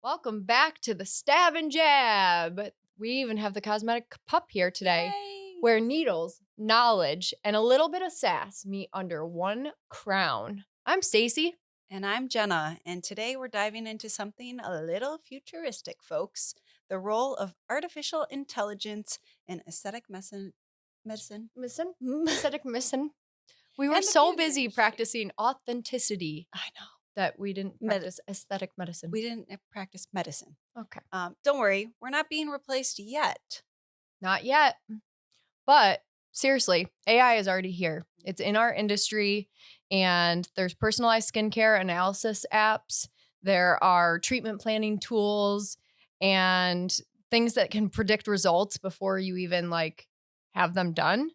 Welcome back to the Stab and Jab. We even have the cosmetic pup here today, Yay! where needles, knowledge, and a little bit of sass meet under one crown. I'm Stacy. And I'm Jenna, and today we're diving into something a little futuristic, folks. The role of artificial intelligence in aesthetic medicine Aesthetic missing. We were and the so beauty busy industry. practicing authenticity I know. that we didn't Med- practice aesthetic medicine. we didn't practice medicine. Okay. Don't worry, we're not being replaced yet. Not yet. But seriously, AI is already here. It's in our industry, and there's personalized skincare analysis apps. There are treatment planning tools and things that can predict results before you even have them done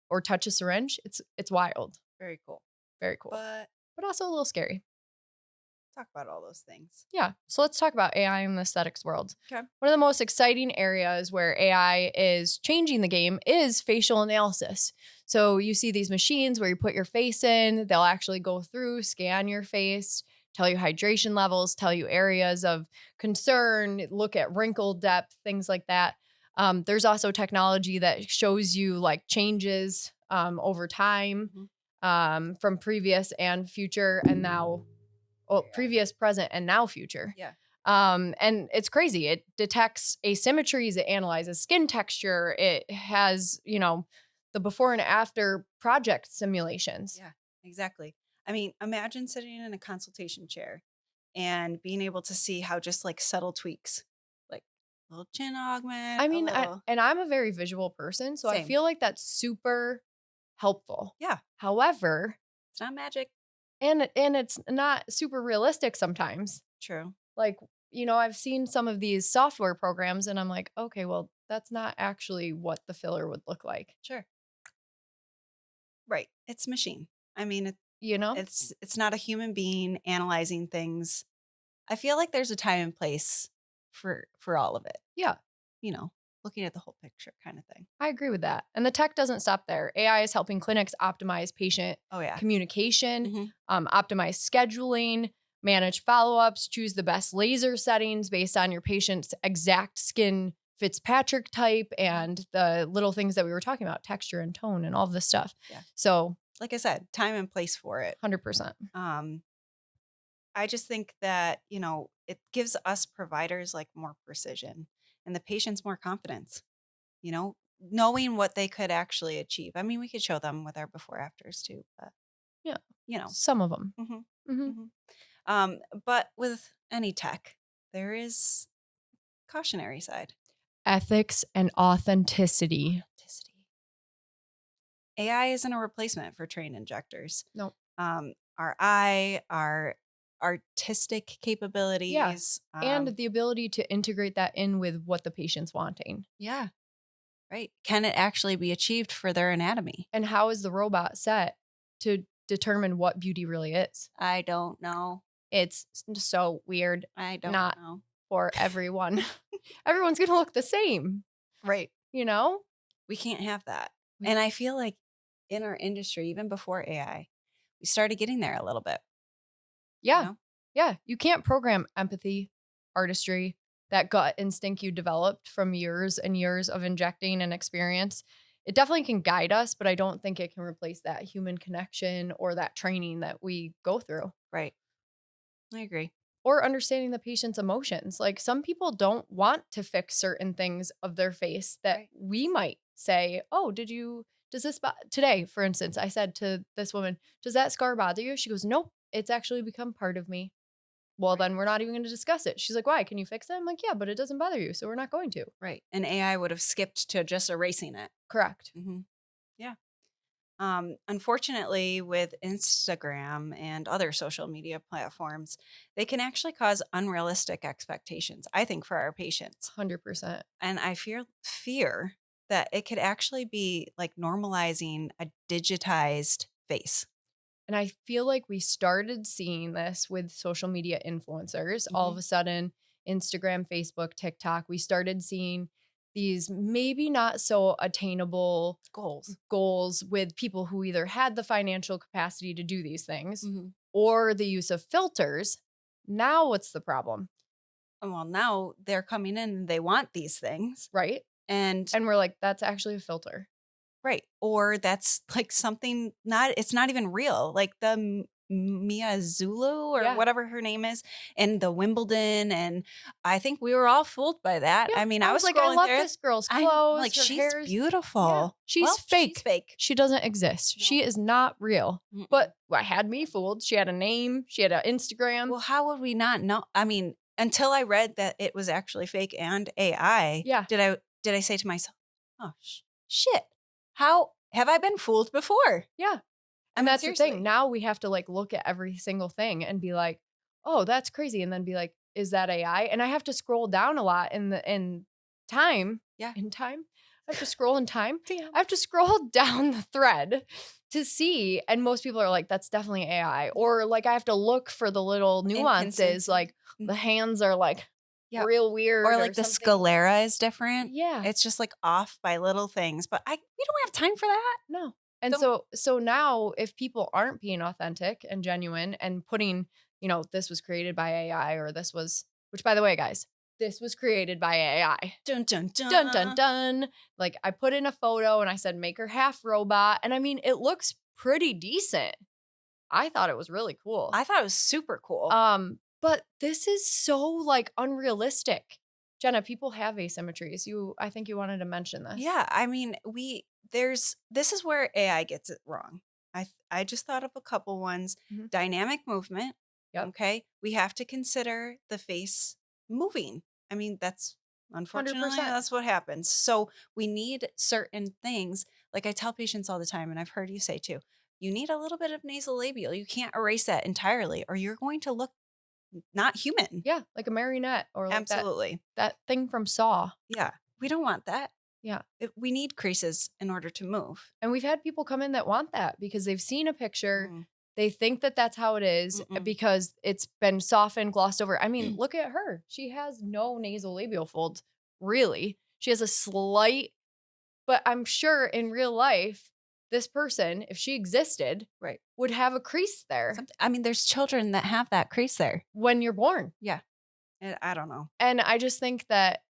or touch a syringe. It's wild. Very cool. Very cool. But also a little scary. Talk about all those things. Yeah. So let's talk about AI in the aesthetics world. Okay. One of the most exciting areas where AI is changing the game is facial analysis. So you see these machines where you put your face in, they'll actually go through, scan your face, tell you hydration levels, tell you areas of concern, look at wrinkle depth, things like that. There's also technology that shows you like changes over time from previous and future and now. Well, previous, present, and now future. Yeah. And it's crazy. It detects asymmetries. It analyzes skin texture. It has, the before and after project simulations. Yeah, exactly. I mean, imagine sitting in a consultation chair and being able to see how just like subtle tweaks, like a little chin augment. I mean, a little... and I'm a very visual person, so I Same. feel like that's super helpful. Yeah. However, It's not magic. and it's not super realistic sometimes. True. Like, I've seen some of these software programs and I'm like, okay, well, that's not actually what the filler would look like. Sure. Right. It's machine. I mean, it's not a human being analyzing things. I feel like there's a time and place for all of it. Yeah. Looking at the whole picture kind of thing. I agree with that. And the tech doesn't stop there. AI is helping clinics optimize patient communication, optimize scheduling, manage follow-ups, choose the best laser settings based on your patient's exact skin Fitzpatrick type and the little things that we were talking about, texture and tone and all of this stuff. Yeah. So, like I said, time and place for it. 100%. I just think that, it gives us providers like more precision and the patients more confidence, knowing what they could actually achieve. I mean, we could show them with our before afters too, but yeah, some of them. But with any tech, there is cautionary side. Ethics and authenticity. AI isn't a replacement for trained injectors. No. Our eye, our artistic capabilities. And the ability to integrate that in with what the patient's wanting. Yeah. Right. Can it actually be achieved for their anatomy? And how is the robot set to determine what beauty really is? I don't know. It's so weird. I don't know. For everyone. Everyone's going to look the same. Right. We can't have that. And I feel like in our industry, even before AI, we started getting there a little bit. Yeah. Yeah. You can't program empathy, artistry, that gut instinct you developed from years and years of injecting and experience. It definitely can guide us, but I don't think it can replace that human connection or that training that we go through. Right. I agree. Or understanding the patient's emotions. Like some people don't want to fix certain things of their face that we might say, oh, does this, today, for instance, I said to this woman, does that scar bother you? She goes, nope, it's actually become part of me. Well, then we're not even going to discuss it. She's like, why? Can you fix it? I'm like, yeah, but it doesn't bother you. So we're not going to. Right. And AI would have skipped to just erasing it. Correct. Yeah. Unfortunately, with Instagram and other social media platforms, they can actually cause unrealistic expectations, I think, for our patients. 100%. And I fear that it could actually be like normalizing a digitized face. And I feel like we started seeing this with social media influencers. All of a sudden, Instagram, Facebook, TikTok, we started seeing these maybe not so attainable goals with people who either had the financial capacity to do these things or the use of filters. Now what's the problem? Well, now they're coming in and they want these things. right? And And we're like, that's actually a filter. right. Or that's like something it's not even real. Like the Mia Zulu or Yeah. whatever her name is in the Wimbledon. And I think we were all fooled by that. Yeah. I mean, I was like, I scrolling love through it. this girl's I know, clothes. like, her she's hair's beautiful. Yeah. She's Well, fake. She's fake. She doesn't exist. No. She is not real. Mm-mm. But what had me fooled, she had a name, she had an Instagram. Well, how would we not know? I mean, until I read that it was actually fake and AI, Yeah. did I say to myself, oh, shit, how have I been fooled before? Yeah. I And mean, that's the seriously. thing. Now we have to like look at every single thing and be like, oh, that's crazy. And then be like, is that AI? And I have to scroll down a lot in time. Yeah. In time. I have to scroll in time. Damn. I have to scroll down the thread to see. And most people are like, that's definitely AI. Or like I have to look for the little nuances. Like the hands are like Yeah. real weird. Or like the something. sclera is different. Yeah. It's just like off by little things. But we don't have time for that. No. And so now if people aren't being authentic and genuine and putting, this was created by AI or this was, which by the way, guys, this was created by AI. Dun dun dun. Dun, dun, dun. Like I put in a photo and I said, make her half robot. And I mean, it looks pretty decent. I thought it was really cool. I thought it was super cool. But this is so like unrealistic. Jenna, people have asymmetries. I think you wanted to mention this. Yeah. I mean, this is where AI gets it wrong. I just thought of a couple ones. Mhm. Dynamic movement. Yep. Okay. We have to consider the face moving. I mean, that's unfortunately 100%. that's what happens. So we need certain things. Like I tell patients all the time, and I've heard you say too, you need a little bit of nasolabial. You can't erase that entirely, or you're going to look not human. Yeah, like a marionette or like Absolutely. that thing from Saw. Yeah. We don't want that. Yeah. We need creases in order to move. And we've had people come in that want that because they've seen a picture. Mm. They think that that's how it is because it's been softened, glossed over. I mean, look at her. She has no nasolabial folds, really. She has a slight, but I'm sure in real life, this person, if she existed, Right. would have a crease there I mean, there's children that have that crease there. when you're born. Yeah. I don't know. And I just think that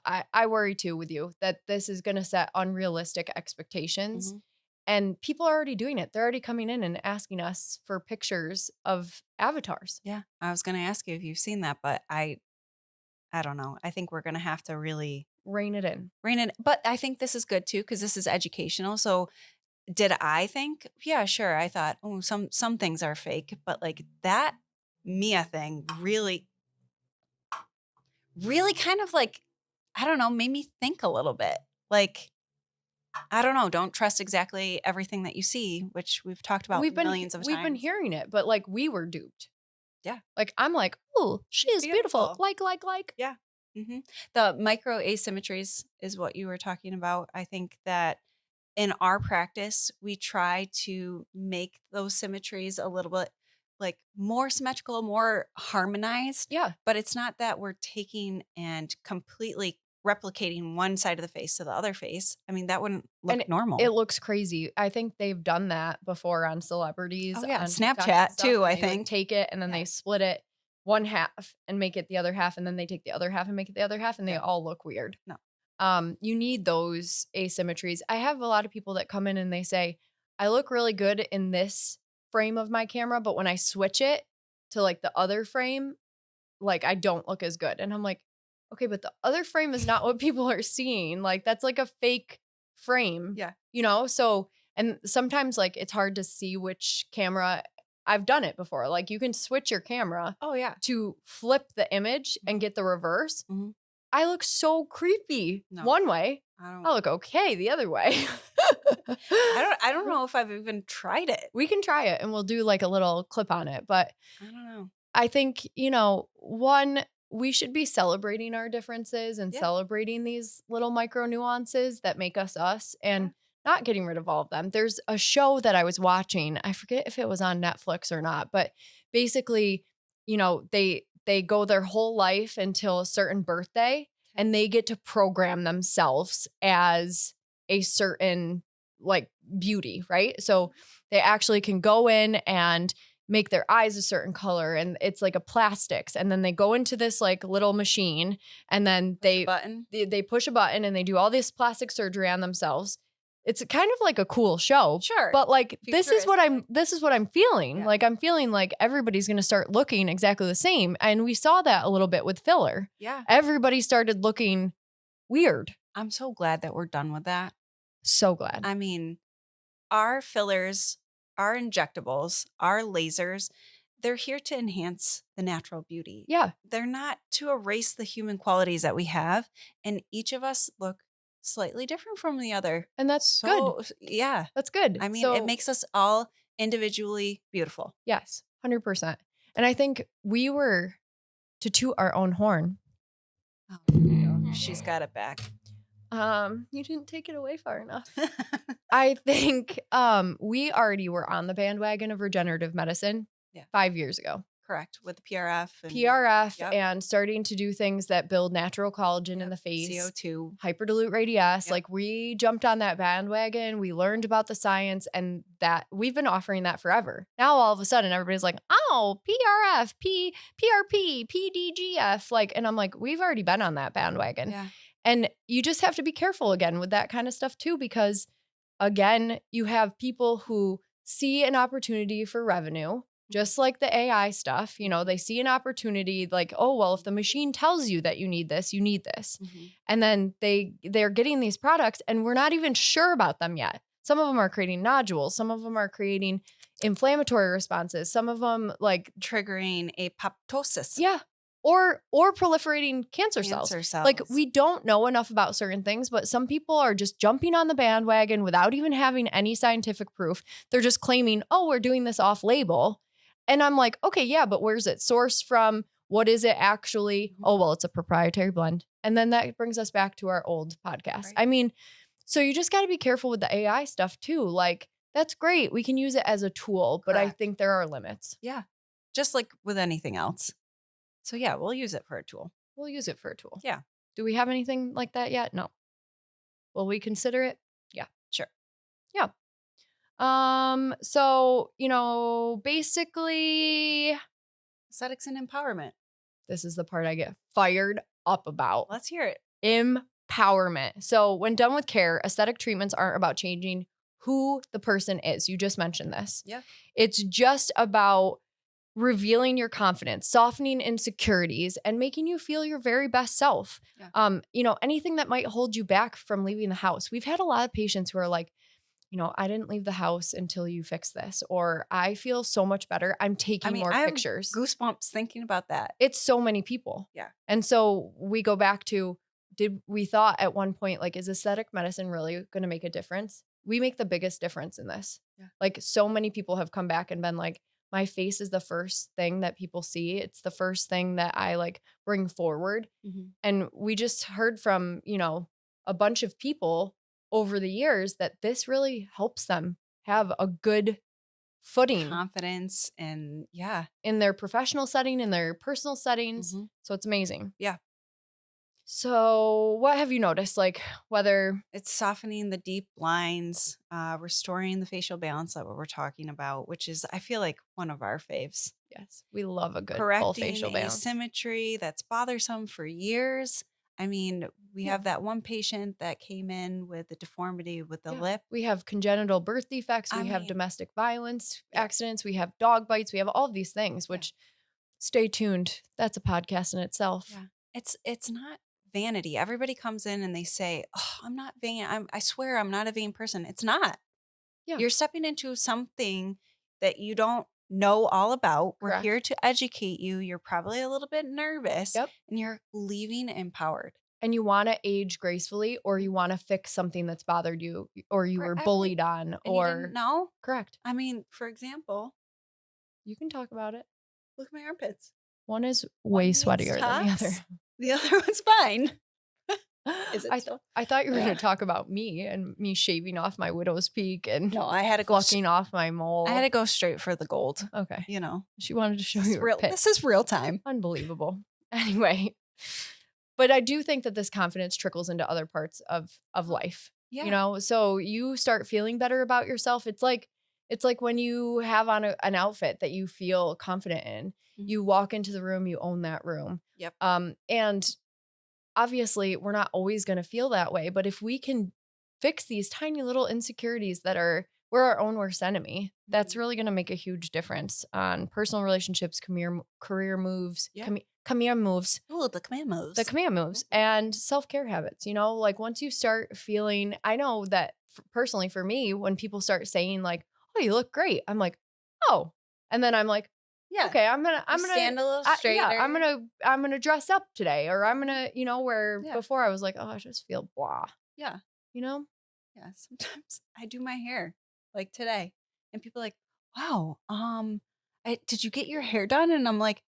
I worry too with you that this is going to set unrealistic expectations. Mhm. And people are already doing it. They're already coming in and asking us for pictures of avatars. Yeah. I was going to ask you if you've seen that, but I don't know. I think we're going to have to really Rein it in. But I think this is good too, because this is educational. So did I think? Yeah, sure. I thought, oh, some things are fake, but like that Mia thing really kind of like, I don't know, made me think a little bit. Like, I don't know. Don't trust exactly everything that you see, which we've talked about millions of times. We've been hearing it, but like we were duped. Yeah. Like I'm like, oh, she is beautiful. Like. Yeah. Mm-hmm. The micro asymmetries is what you were talking about. I think that in our practice, we try to make those symmetries a little bit like more symmetrical, more harmonized. Yeah. But it's not that we're taking and completely replicating one side of the face to the other face. I mean, that wouldn't look normal. It looks crazy. I think they've done that before on celebrities. Oh, yeah. On Snapchat too, I think. Take it and then they split it one half and make it the other half. And then they take the other half and make it the other half. And they all look weird. No. You need those asymmetries. I have a lot of people that come in and they say, I look really good in this frame of my camera, but when I switch it to like the other frame, like I don't look as good. And I'm like, okay, but the other frame is not what people are seeing. Like that's like a fake frame. Yeah. So, and sometimes like it's hard to see which camera. I've done it before. Like you can switch your camera. Oh, yeah. To flip the image and get the reverse. Mm-hmm. I look so creepy one way. I look okay the other way. I don't know if I've even tried it. We can try it and we'll do like a little clip on it. But I don't know. I think, one, we should be celebrating our differences and celebrating these little micro nuances that make us us and not getting rid of all of them. There's a show that I was watching. I forget if it was on Netflix or not, but basically, they go their whole life until a certain birthday and they get to program themselves as a certain like beauty, right? So they actually can go in and make their eyes a certain color, and it's like a plastics, and then they go into this like little machine, and then Button. they push a button and they do all this plastic surgery on themselves. It's kind of like a cool show. Sure. But like this is what I'm feeling. Yeah. Like I'm feeling like everybody's going to start looking exactly the same, and we saw that a little bit with filler. Yeah. Everybody started looking weird. I'm so glad that we're done with that. So glad. I mean, our fillers, our injectables, our lasers, they're here to enhance the natural beauty. Yeah. They're not to erase the human qualities that we have. And each of us look slightly different from the other. And that's good. Yeah. That's good. I mean, it makes us all individually beautiful. Yes, 100%. And I think we were to toot our own horn. Oh, there you go. She's got it back. You didn't take it away far enough. I think we already were on the bandwagon of regenerative medicine 5 years ago. Correct. With the PRF. And and starting to do things that build natural collagen in the face. CO2. Hyperdilute radius. Like we jumped on that bandwagon. We learned about the science, and that we've been offering that forever. Now all of a sudden everybody's like, oh, PRF, PRP, PDGF. Like, and I'm like, we've already been on that bandwagon. Yeah. And you just have to be careful again with that kind of stuff too, because again, you have people who see an opportunity for revenue, just like the AI stuff. You know, they see an opportunity like, oh, well, if the machine tells you that you need this, you need this. Mm-hmm. And then they're getting these products and we're not even sure about them yet. Some of them are creating nodules. Some of them are creating inflammatory responses. Some of them like triggering apoptosis. Yeah. Or proliferating cancer cells. Like we don't know enough about certain things, but some people are just jumping on the bandwagon without even having any scientific proof. They're just claiming, oh, we're doing this off label. And I'm like, okay, yeah, but where's it sourced from? What is it actually? Oh, well, it's a proprietary blend. And then that brings us back to our old podcast. Right. I mean, so you just got to be careful with the AI stuff too. Like that's great. We can use it as a tool, but I think there are limits. Yeah. Just like with anything else. So yeah, we'll use it for a tool. We'll use it for a tool. Yeah. Do we have anything like that yet? No. Will we consider it? Yeah. Sure. Yeah. So, you know, basically aesthetics and empowerment. This is the part I get fired up about. Let's hear it. Empowerment. So when done with care, aesthetic treatments aren't about changing who the person is. You just mentioned this. Yeah. It's just about revealing your confidence, softening insecurities, and making you feel your very best self. Yeah. You know, anything that might hold you back from leaving the house. We've had a lot of patients who are like, you know, I didn't leave the house until you fix this, or I feel so much better. I'm taking more pictures. I have goosebumps thinking about that. It's so many people. Yeah. And so we go back to, we thought at one point, like, is aesthetic medicine really going to make a difference? We make the biggest difference in this. Yeah. Like so many people have come back and been like, my face is the first thing that people see. It's the first thing that I like bring forward. Mm-hmm. And we just heard from, you know, a bunch of people over the years that this really helps them have a good footing. Confidence and in their professional setting, in their personal settings. Mm-hmm. So it's amazing. Yeah. So what have you noticed? Like whether it's softening the deep lines, restoring the facial balance that we're talking about, which is, I feel like one of our faves. Yes. We love a good correcting full facial balance. Asymmetry that's bothersome for years. I mean, we have that one patient that came in with a deformity with the lip. We have congenital birth defects. We have domestic violence accidents. We have dog bites. We have all of these things, which stay tuned. That's a podcast in itself. Yeah. It's not vanity. Everybody comes in and they say, oh, I'm not vain. I swear I'm not a vain person. It's not. Yeah. You're stepping into something that you don't know all about. Correct. We're here to educate you. You're probably a little bit nervous. Yep. And you're leaving empowered. And you want to age gracefully, or you want to fix something that's bothered you, or you were bullied on, or you didn't know. Correct. I mean, for example, you can talk about it. Look at my armpits. One is way sweatier than the other. The other one's fine. Is it still? I thought you were going to talk about me and me shaving off my widow's peak and no, I had to plucking off my mole. I had to go straight for the gold. Okay. You know. She wanted to show you her pit. This is real time. Unbelievable. Anyway. But I do think that this confidence trickles into other parts of life. Yeah. You know, so you start feeling better about yourself. It's like It's like when you have on an outfit that you feel confident in, you walk into the room, you own that room. Yep. And obviously we're not always going to feel that way, but if we can fix these tiny little insecurities that we're our own worst enemy, that's really going to make a huge difference on personal relationships, career moves, career moves. Oh, the command moves. The command moves and self-care habits. Like once you start feeling, I know that personally for me, when people start saying like, "Oh, you look great," I'm like, "Oh," and then I'm like, okay, I'm gonna stand a little straighter. I'm gonna dress up today, or I'm gonna, where before I was like, oh, I just feel blah. Yeah. Yeah. Sometimes I do my hair like today, and people are like, wow, did you get your hair done? And I'm like,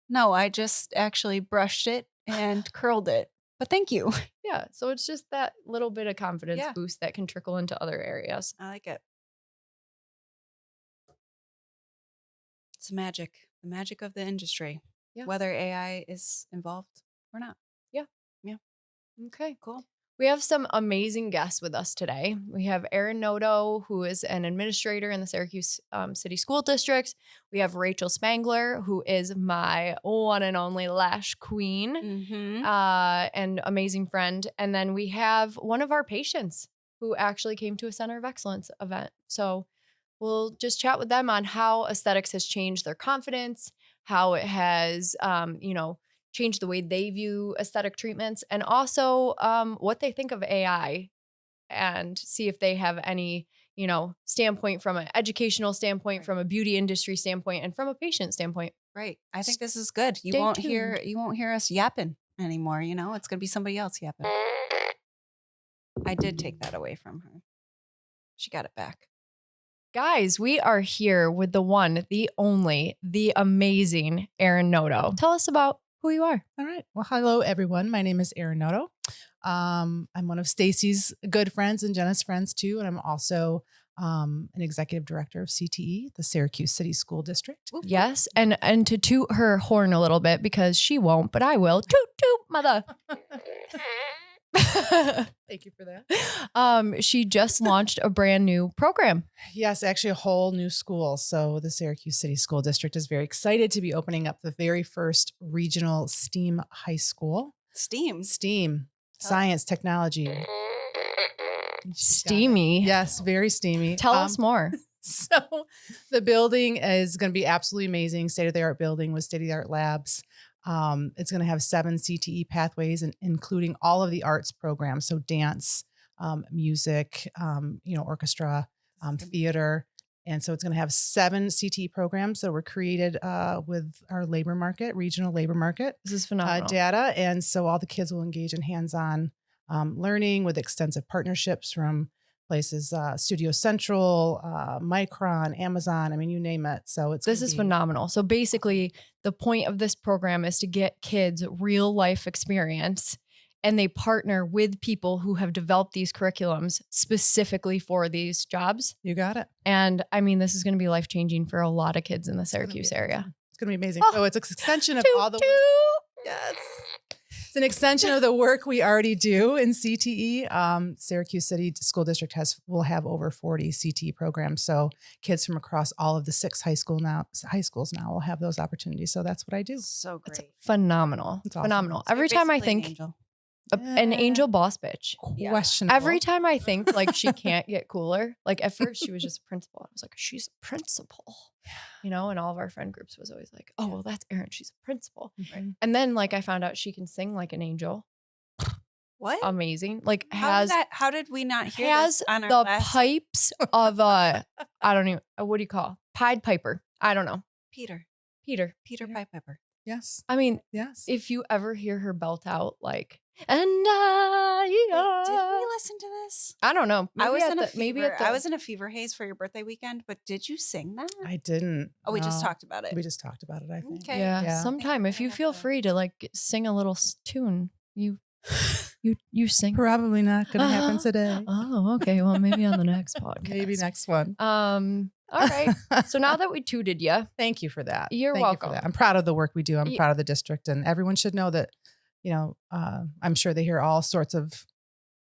no, I just actually brushed it and curled it. But thank you. Yeah. So it's just that little bit of confidence boost that can trickle into other areas. I like it. It's the magic of the industry, whether AI is involved or not. Yeah. Okay, cool. We have some amazing guests with us today. We have Erin Noto, who is an administrator in the Syracuse City School District. We have Rachel Spangler, who is my one and only lash queen and amazing friend. And then we have one of our patients who actually came to a Center of Excellence event. So we'll just chat with them on how aesthetics has changed their confidence, how it has, change the way they view aesthetic treatments, and also what they think of AI, and see if they have any, standpoint from an educational standpoint, from a beauty industry standpoint, and from a patient standpoint. Right. I think this is good. You won't hear us yapping anymore. It's going to be somebody else yapping. I did take that away from her. She got it back. Guys, we are here with the one, the only, the amazing Erin Noto. Tell us about who you are. All right. Well, hello, everyone. My name is Erin Noto. I'm one of Stacey's good friends and Jena's friends, too. And I'm also an executive director of CTE, the Syracuse City School District. Yes. And to toot her horn a little bit, because she won't, but I will. Toot, toot, mother. Thank you for that. She just launched a brand new program. Yes, actually a whole new school. So the Syracuse City School District is very excited to be opening up the very first regional STEAM high school. STEAM. Science, technology. Steamy. Yes, very steamy. Tell us more. So the building is going to be absolutely amazing. State-of-the-art building with state-of-the-art labs. It's going to have 7 CTE pathways, and including all of the arts programs. So dance, music, orchestra, theater. And so it's going to have 7 CTE programs that were created with our labor market, regional labor market. This is phenomenal. Data. And so all the kids will engage in hands-on learning with extensive partnerships from places, Studio Central, Micron, Amazon, you name it. So this is phenomenal. So basically the point of this program is to get kids real life experience, and they partner with people who have developed these curriculums specifically for these jobs. You got it. And this is going to be life-changing for a lot of kids in the Syracuse area. It's going to be amazing. So it's an extension of all the work. Yes. It's an extension of the work we already do in CTE. Syracuse City School District will have over 40 CTE programs. So kids from across all of the 6 high schools now will have those opportunities. So that's what I do. So great. It's phenomenal. It's awesome. Phenomenal. So every time I think an angel boss bitch. Questionable. Every time I think like she can't get cooler. Like at first she was just a principal. I was like, she's a principal. And all of our friend groups was always like, oh, well, that's Erin. She's a principal. Mm-hmm. And then I found out she can sing like an angel. What? Amazing. How did we not hear this on our the last? pipes of I don't even, what do you call? Pied Piper. I don't know. Peter Yeah. Piper. Yes. Yes. If you ever hear her belt out and Did we listen to this? I don't know. I was in a fever haze for your birthday weekend, but did you sing that? I didn't. Oh, we just talked about it. We just talked about it, I think. Okay. Yeah. Sometime if you feel free to sing a little tune, you sing. Probably not going to happen today. Oh, okay. Well, maybe on the next podcast. Maybe next one. All right. So now that we tooted you. Thank you for that. You're Thank welcome. You for that. I'm proud of the work we do. I'm proud of the district, and everyone should know that, I'm sure they hear all sorts of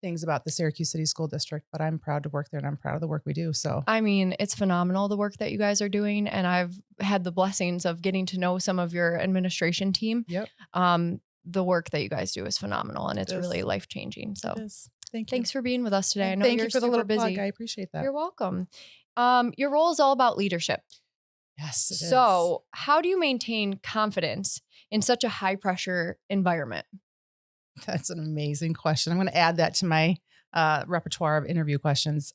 things about the Syracuse City School District, but I'm proud to work there and I'm proud of the work we do. So I mean, it's phenomenal, the work that you guys are doing. And I've had the blessings of getting to know some of your administration team. yep. The work that you guys do is phenomenal and it's It is. really life-changing. So Thank you. thanks for being with us today. I And know thank you're you for the super little busy. plug. I appreciate that. You're welcome. Your role is all about leadership. Yes. It is. So how do you maintain confidence in such a high pressure environment? That's an amazing question. I'm going to add that to my repertoire of interview questions.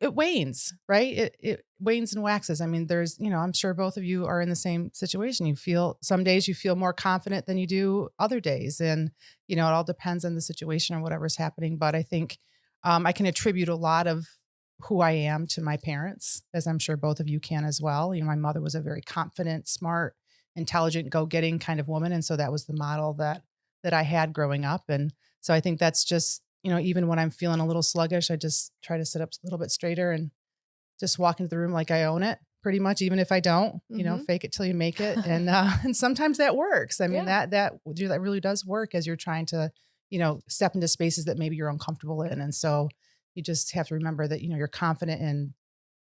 It wanes, right? It wanes and waxes. I mean, there's, I'm sure both of you are in the same situation. Some days you feel more confident than you do other days. And, it all depends on the situation or whatever's happening. But I think I can attribute a lot of who I am to my parents, as I'm sure both of you can as well. My mother was a very confident, smart, intelligent, go-getting kind of woman. And so that was the model that I had growing up. And so I think that's just, even when I'm feeling a little sluggish, I just try to sit up a little bit straighter and just walk into the room like I own it pretty much, even if I don't, fake it till you make it. And sometimes that works. I mean, that really does work as you're trying to, step into spaces that maybe you're uncomfortable in. And so you just have to remember that, you're confident in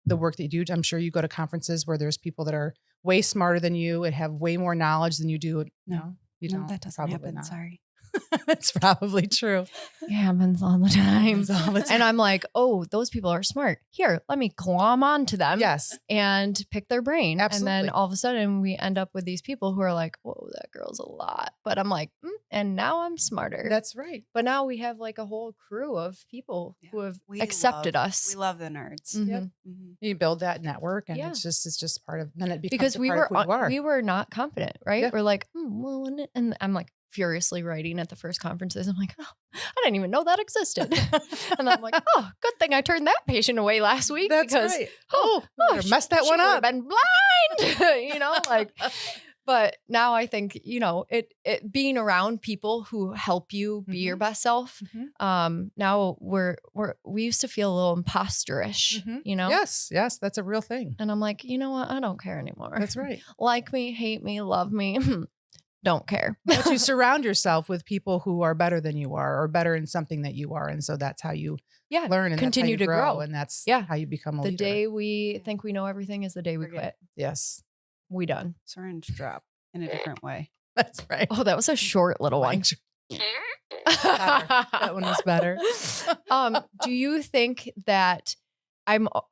the work that you do. I'm sure you go to conferences where there's people that are way smarter than you and have way more knowledge than you do. No, you don't. that doesn't Probably happen. not. Sorry. That's probably true. It happens all the time. Happens all the time. And I'm like, oh, those people are smart. Here, let me glom onto them. Yes. And pick their brain. Absolutely. And then all of a sudden we end up with these people who are like, whoa, that girl's a lot. But I'm like, and now I'm smarter. That's right. But now we have like a whole crew of people who have accepted us. We love the nerds. Mhm. Yep. Mhm. You build that network and Yeah. it's just part of, then it becomes Because a we part were of who you are. we were not confident, right? Yeah. We're like, and I'm like furiously writing at the first conferences. I'm like, oh, I didn't even know that existed. And I'm like, oh, good thing I turned that patient away last week. That's because right. Oh, messed that she one would up. have been blind, but now I think, it being around people who help you be your best self. Now we used to feel a little imposterish, Yes. That's a real thing. and I'm like, you know what? I don't care anymore. That's right. Like me, hate me, love me. Don't care. But you surround yourself with people who are better than you are or better in something that you are. And so that's how you learn and continue that's how you to grow. And that's Yeah. how you become a The leader. day we think we know everything is the day we Forget quit. Yes. We done. Syringe drop in a different way. That's right. Oh, that was a short little one. That one was better. Do you think that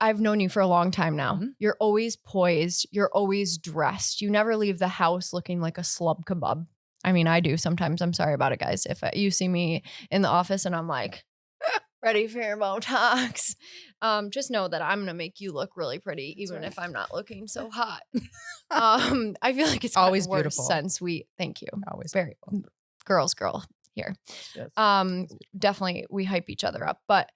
I've known you for a long time now. Mhm. You're always poised. You're always dressed. You never leave the house looking like a slub kebab. I mean, I do sometimes. I'm sorry about it, guys. If you see me in the office and I'm like, ready for your Botox, just know that I'm going to make you look really pretty, even if I'm not looking so hot. I feel like it's Always gotten worse beautiful. since thank you. Always Very girl here. Yes. Definitely we hype each other up, but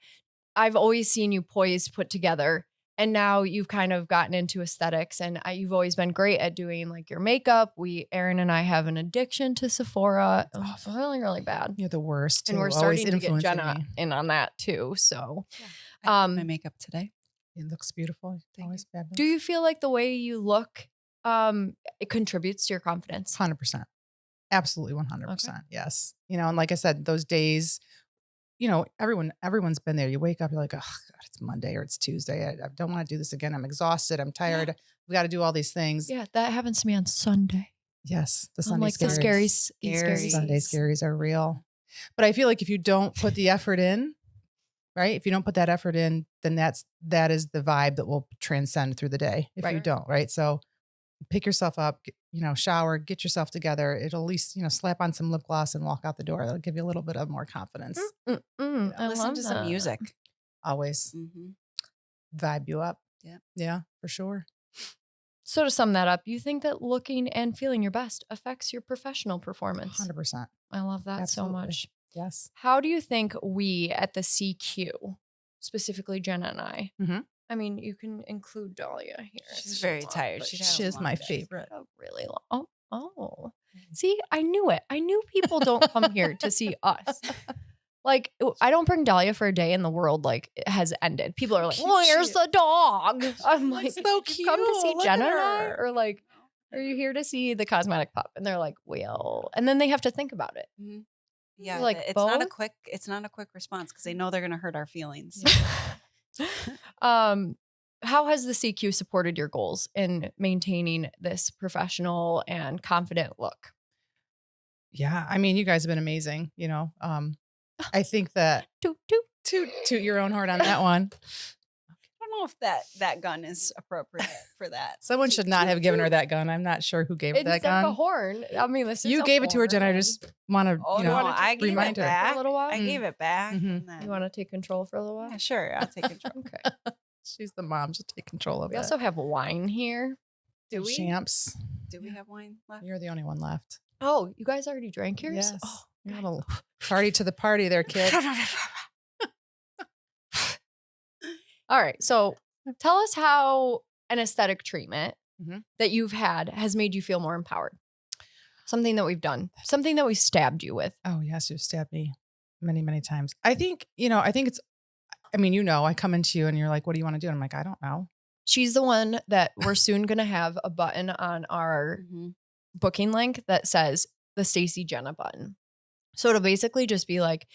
I've always seen you poised, put together, and now you've kind of gotten into aesthetics, and you've always been great at doing like your makeup. Erin and I have an addiction to Sephora. It's really, really bad. You're the worst. And too. we're Always starting to get influencing Jenna me. in on that too. So, I did my makeup today. It looks beautiful. Thank Always fabulous. do you feel like the way you look, it contributes to your confidence? 100%. Absolutely 100%. Yes. And like I said, those days, everyone's been there. You wake up, you're like, oh God, it's Monday or it's Tuesday. I don't want to do this again. I'm exhausted. I'm tired. We got to do all these things. Yeah, that happens to me on Sunday. Yes. The I'm Sunday like the scaries. scaries. Sunday scaries are real. But I feel like if you don't put the effort in, right? If you don't put that effort in, then that is the vibe that will transcend through the day. If you don't, right? So pick yourself up, shower, get yourself together. It'll at least, slap on some lip gloss and walk out the door. That'll give you a little bit of more confidence. I Listen love to some that. music. Always vibe you up. Yeah. Yeah, for sure. So to sum that up, you think that looking and feeling your best affects your professional performance? 100%. I love that Absolutely. so much. Yes. How do you think we at the CQ, specifically Jenna and I, Mhm. I mean, you can include Dahlia here. She's if very you want, tired. but She She is my favorite. a really long. Oh. See, I knew it. I knew people don't come here to see us. Like, I don't bring Dahlia for a day in the world. Like, it has ended. People are like, Cute "Where's she the dog?" I'm like, so "Did you come to see cute. Jenna Look and at I, her." or like, are you here to see the cosmetic pup?" And they're like, "Well," and then they have to think about it. Yeah, Like it's not a quick response because they know they're going to hurt our feelings. How has the CQ supported your goals in maintaining this professional and confident look? Yeah. I mean, you guys have been amazing. I think that Toot, toot your own horn on that one. I don't know if that gun is appropriate for that. Someone should not have given her that gun. I'm not sure who gave her that Instead of a gun. horn. I mean, this is You a gave it to her, Jen. I horn. just want to, Oh no, I gave remind it her. back. For a little while? I gave it back. Mhm. And then, You want to take control for a little while? yeah, sure, I'll take control. Okay. She's the mom. Just take control of We it. also have wine here. Do we? Champs. Do we have wine left? You're the only one left. Oh, you guys already drank yours? Yes. Oh, You're a little party to the party there, kid. all right. So tell us how an aesthetic treatment Mhm. that you've had has made you feel more empowered. Something that we've done, something that we stabbed you with. Oh, yes. You've stabbed me many, many times. I think I come into you and you're like, what do you want to do? And I'm like, I don't know. She's the one that we're soon going to have a button on our Mhm. booking link that says the Stacey Jena button. So it'll basically just be like,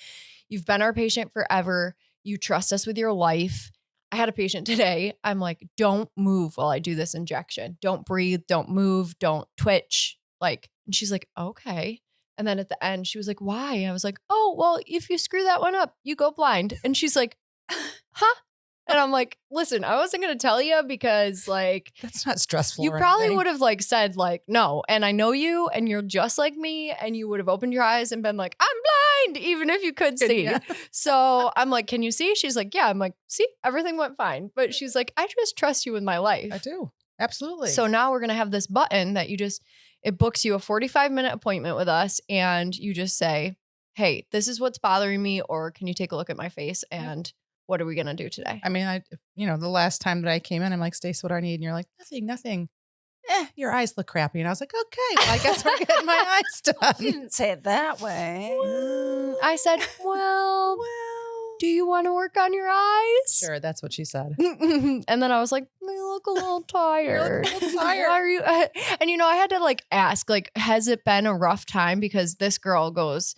you've been our patient forever. You trust us with your life. I had a patient today. I'm like, don't move while I do this injection. Don't breathe. Don't move. Don't twitch. And she's like, okay. And then at the end, she was like, why? I was like, oh, well, if you screw that one up, you go blind. And she's like, huh? And I'm like, listen, I wasn't going to tell you because That's not stressful. you or probably anything. would have said no. And I know you and you're just like me and you would have opened your eyes and been like, I'm blind, even if you could see. Yeah. So I'm like, can you see? She's like, yeah. I'm like, see, everything went fine. But she's like, I just trust you with my life. I do. Absolutely. So now we're going to have this button that it books you a 45-minute appointment with us. And you just say, hey, this is what's bothering me. Or can you take a look at my face? And what are we going to do today? I mean, the last time that I came in, I'm like, Stace, what do I need? And you're like, nothing. Your eyes look crappy. And I was like, okay, well, I guess we're getting my eyes You done. didn't say it that way. I said, well, do you want to work on your eyes? Sure, that's what she said. And then I was like, you look a little tired. You look a little tired. Are you? And I had to ask, has it been a rough time? Because this girl goes,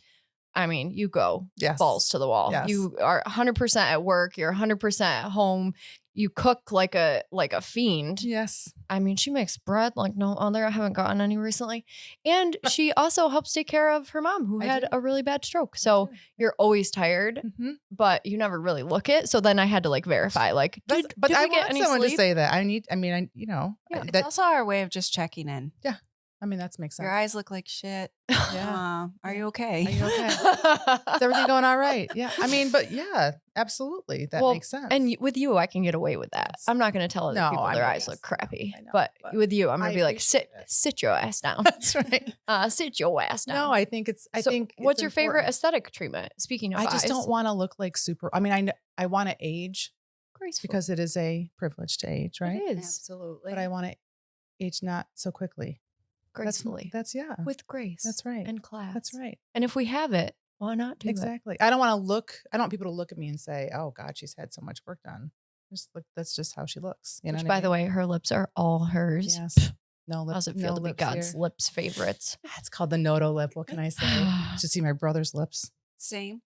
I mean, you go Yes. balls to the wall. Yes. You are 100% at work. You're 100% at home. You cook like a fiend. Yes. I mean, she makes bread like no other. I haven't gotten any recently. And she also helps take care of her mom who I had do. a really bad stroke. So you're always tired, Mm-hmm. but you never really look it. So then I had to verify, But did I we get want any someone sleep? to say that. Yeah. It's that. also our way of just checking in. That makes sense. Your eyes look like shit. Yeah. Are you okay? Are you okay? Is everything going all right? Yeah. I mean, but yeah, absolutely. That Well, makes sense. And with you, I can get away with that. Yes. I'm not going to tell other No, people I their know, eyes yes, look I know, crappy. I know, but but with you, I'm going I to be like, appreciate it. sit your ass down. That's right. Sit your ass down. No, I think it's. So what's it's your favorite important. aesthetic treatment? Speaking of I just eyes, don't want to look like super. I mean, I want to age graceful. because it is a privilege to age, right? It is Absolutely. But I want to age not so quickly. gracefully That's yeah. with grace. That's right. And class. That's right. And if we have it, why not do it? Exactly. I don't want to look. I don't want people to look at me and say, "Oh God, she's had so much work done." Just look. That's just how she looks. You know. Which, by the way, her lips are all hers. Yes. No lip. How's it feel no to be lips God's here. lips favorites? It's called the Noto lip. What can I say? Should see my brother's lips. Same.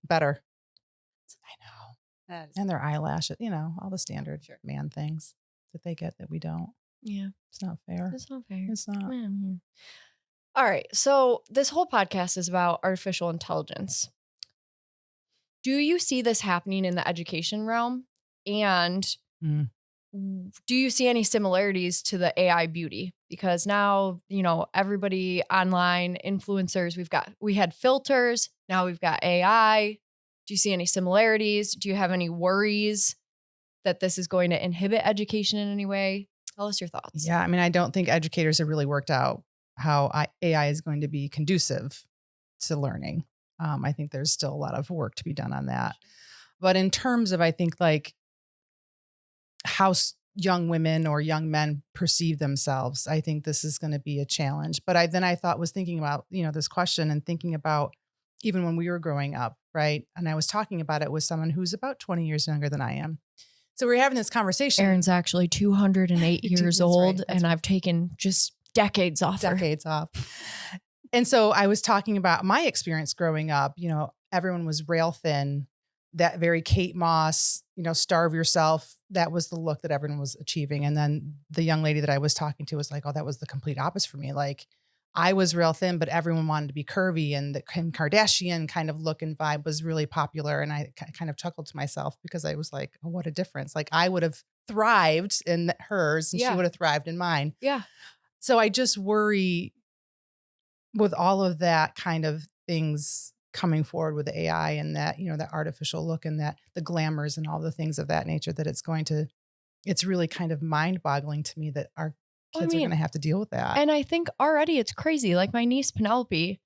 Better. I know. That is And their eyelashes. All the standard Sure. man things that they get that we don't. Yeah, It's not fair. it's not fair. It's not. Mhm. All right. So this whole podcast is about artificial intelligence. Do you see this happening in the education realm? And Mm. do you see any similarities to the AI beauty? Because now, everybody online, influencers, we had filters. Now we've got AI. Do you see any similarities? Do you have any worries that this is going to inhibit education in any way? Tell us your thoughts. Yeah. I mean, I don't think educators have really worked out how AI is going to be conducive to learning. I think there's still a lot of work to be done on that. But in terms of, I think how young women or young men perceive themselves, I think this is going to be a challenge. But I was thinking about, this question and thinking about even when we were growing up, right? And I was talking about it with someone who's about 20 years younger than I am. So we were having this conversation. Erin's actually 208 years That's old, right, that's and I've taken just decades off her. decades off. And so I was talking about my experience growing up. You know, everyone was rail thin, that very Kate Moss, you know, starve yourself. That was the look that everyone was achieving. And then the young lady that I was talking to was like, oh, that was the complete opposite for me. Like I was real thin, but everyone wanted to be curvy, and the Kim Kardashian kind of look and vibe was really popular. And I kind of chuckled to myself because I was like, oh, what a difference. Like I would have thrived in hers and she would have thrived in mine. Yeah. So I just worry with all of that kind of things coming forward with the AI and that, you know, that artificial look and that the glamours and all the things of that nature, that it's really kind of mind boggling to me that our kids are going to have to deal with that. And I think already it's crazy. Like my niece Penelope,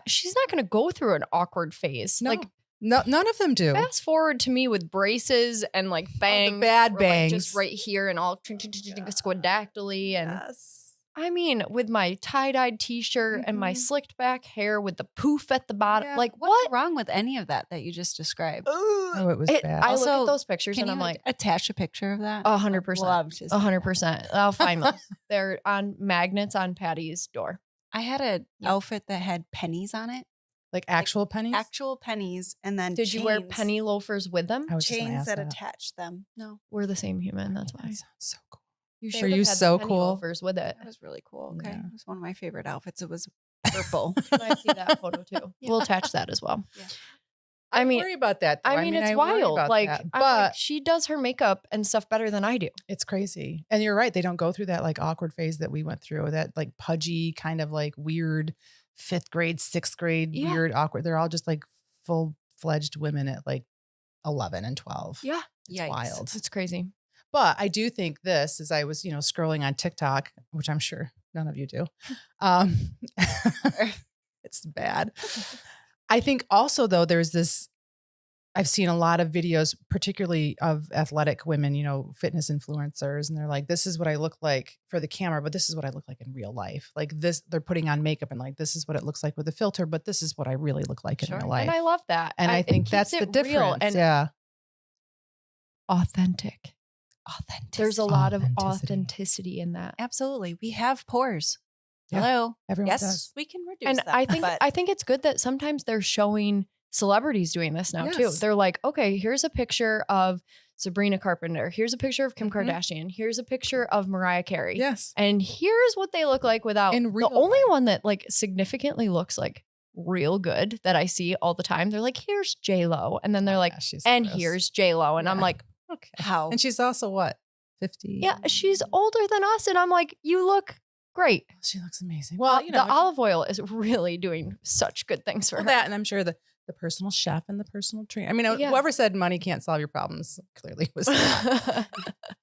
she's not going to go through an awkward phase. No. Like No, none of them do. fast forward to me with braces and like bangs, the bad or, bangs, like, just right here and all squadactyly. And yes. I mean, with my tie-dyed t-shirt and my slicked back hair with the poof at the bottom, Yeah. like What's wrong with any of that you just described? Oh, it was bad. I look Also, at those pictures Can and you I'm like, attach a picture of that? 100%, Love to see that. 100%. I'll find those. They're on magnets on Patty's door. I had an outfit that had pennies on it. Like actual pennies? Actual pennies, and then Did you wear chains- penny loafers with them? I was just gonna chains ask that that. attached them? No, We're the same human. That's That why. sounds so cool. You They should were have you had the so penny cool? loafers with it. that was really cool. Okay, Yeah. it was one of my favorite outfits. It was purple. I see that photo too. Yeah. We'll attach that as well. Yeah. I mean, worry about that. Though. I mean, it's I worry wild. about Like, that. I'm but like, she does her makeup and stuff better than I do. it's crazy. And you're right. They don't go through that like awkward phase that we went through, that like pudgy kind of like weird 5th grade, 6th grade, Yeah. weird, awkward. They're all just like full-fledged women at like 11 and 12. Yeah. It's Yikes. wild. It's crazy. But I do think this, as I was, you know, scrolling on TikTok, which I'm sure none of you do. It's bad. I think also though, there's this, I've seen a lot of videos, particularly of athletic women, you know, fitness influencers, and they're like, this is what I look like for the camera, but this is what I look like in real life. Like this, they're putting on makeup and like, this is what it looks like with a filter, but this is what I really look like in Sure. real life. And I love that. And I it think keeps that's the it real difference. and Yeah. authentic. Authenticity. There's a lot of Authenticity. authenticity in that. Absolutely. We have pores. Yeah. Hello. Everyone yes, does. we can reduce And them. I think it's good that sometimes they're showing celebrities doing this now too. Yes. They're like, okay, here's a picture of Sabrina Carpenter. Here's a picture of Kim Mhm. Kardashian. Here's a picture of Mariah Carey. Yes. And here's what they look like without. In The real only life. one that like significantly looks like real good that I see all the time, they're like, here's J-Lo. And then they're like, Yeah, she's and gross. here's J-Lo. And I'm Yeah. like, Okay. How? And she's also what? 50? yeah, she's older than us. And I'm like, you look great. She looks amazing. Well, you know, the olive oil is really doing such good things for well, her. that, and I'm sure the personal chef and the personal trainer. I mean, Yeah. whoever said money can't solve your problems clearly was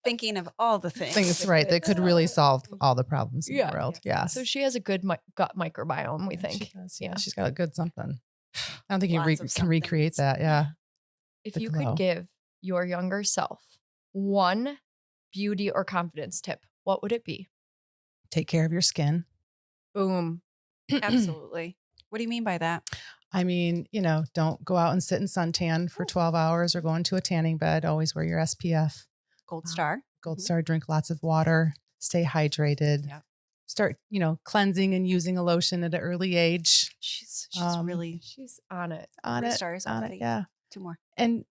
Thinking of all the things. things right that could really solve all the problems in Yeah. the world. Yes. So she has a good gut microbiome, we Yeah, think. she does. Yeah. Yeah. She's got a good something. I don't think you Lots of can recreate somethings. that. Yeah. If The you glow. could give your younger self one beauty or confidence tip, what would it be? Take care of your skin. Boom. Absolutely. What do you mean by that? I mean, you know, don't go out and sit in suntan for 12 hours or go into a tanning bed. Always wear your SPF. Gold star. Gold Mhm. Star, drink lots of water, stay hydrated. Yeah. Start, you know, cleansing and using a lotion at an early age. She's Um, really She's on it. On Three it. stars on already. it. Yeah. 2 more. And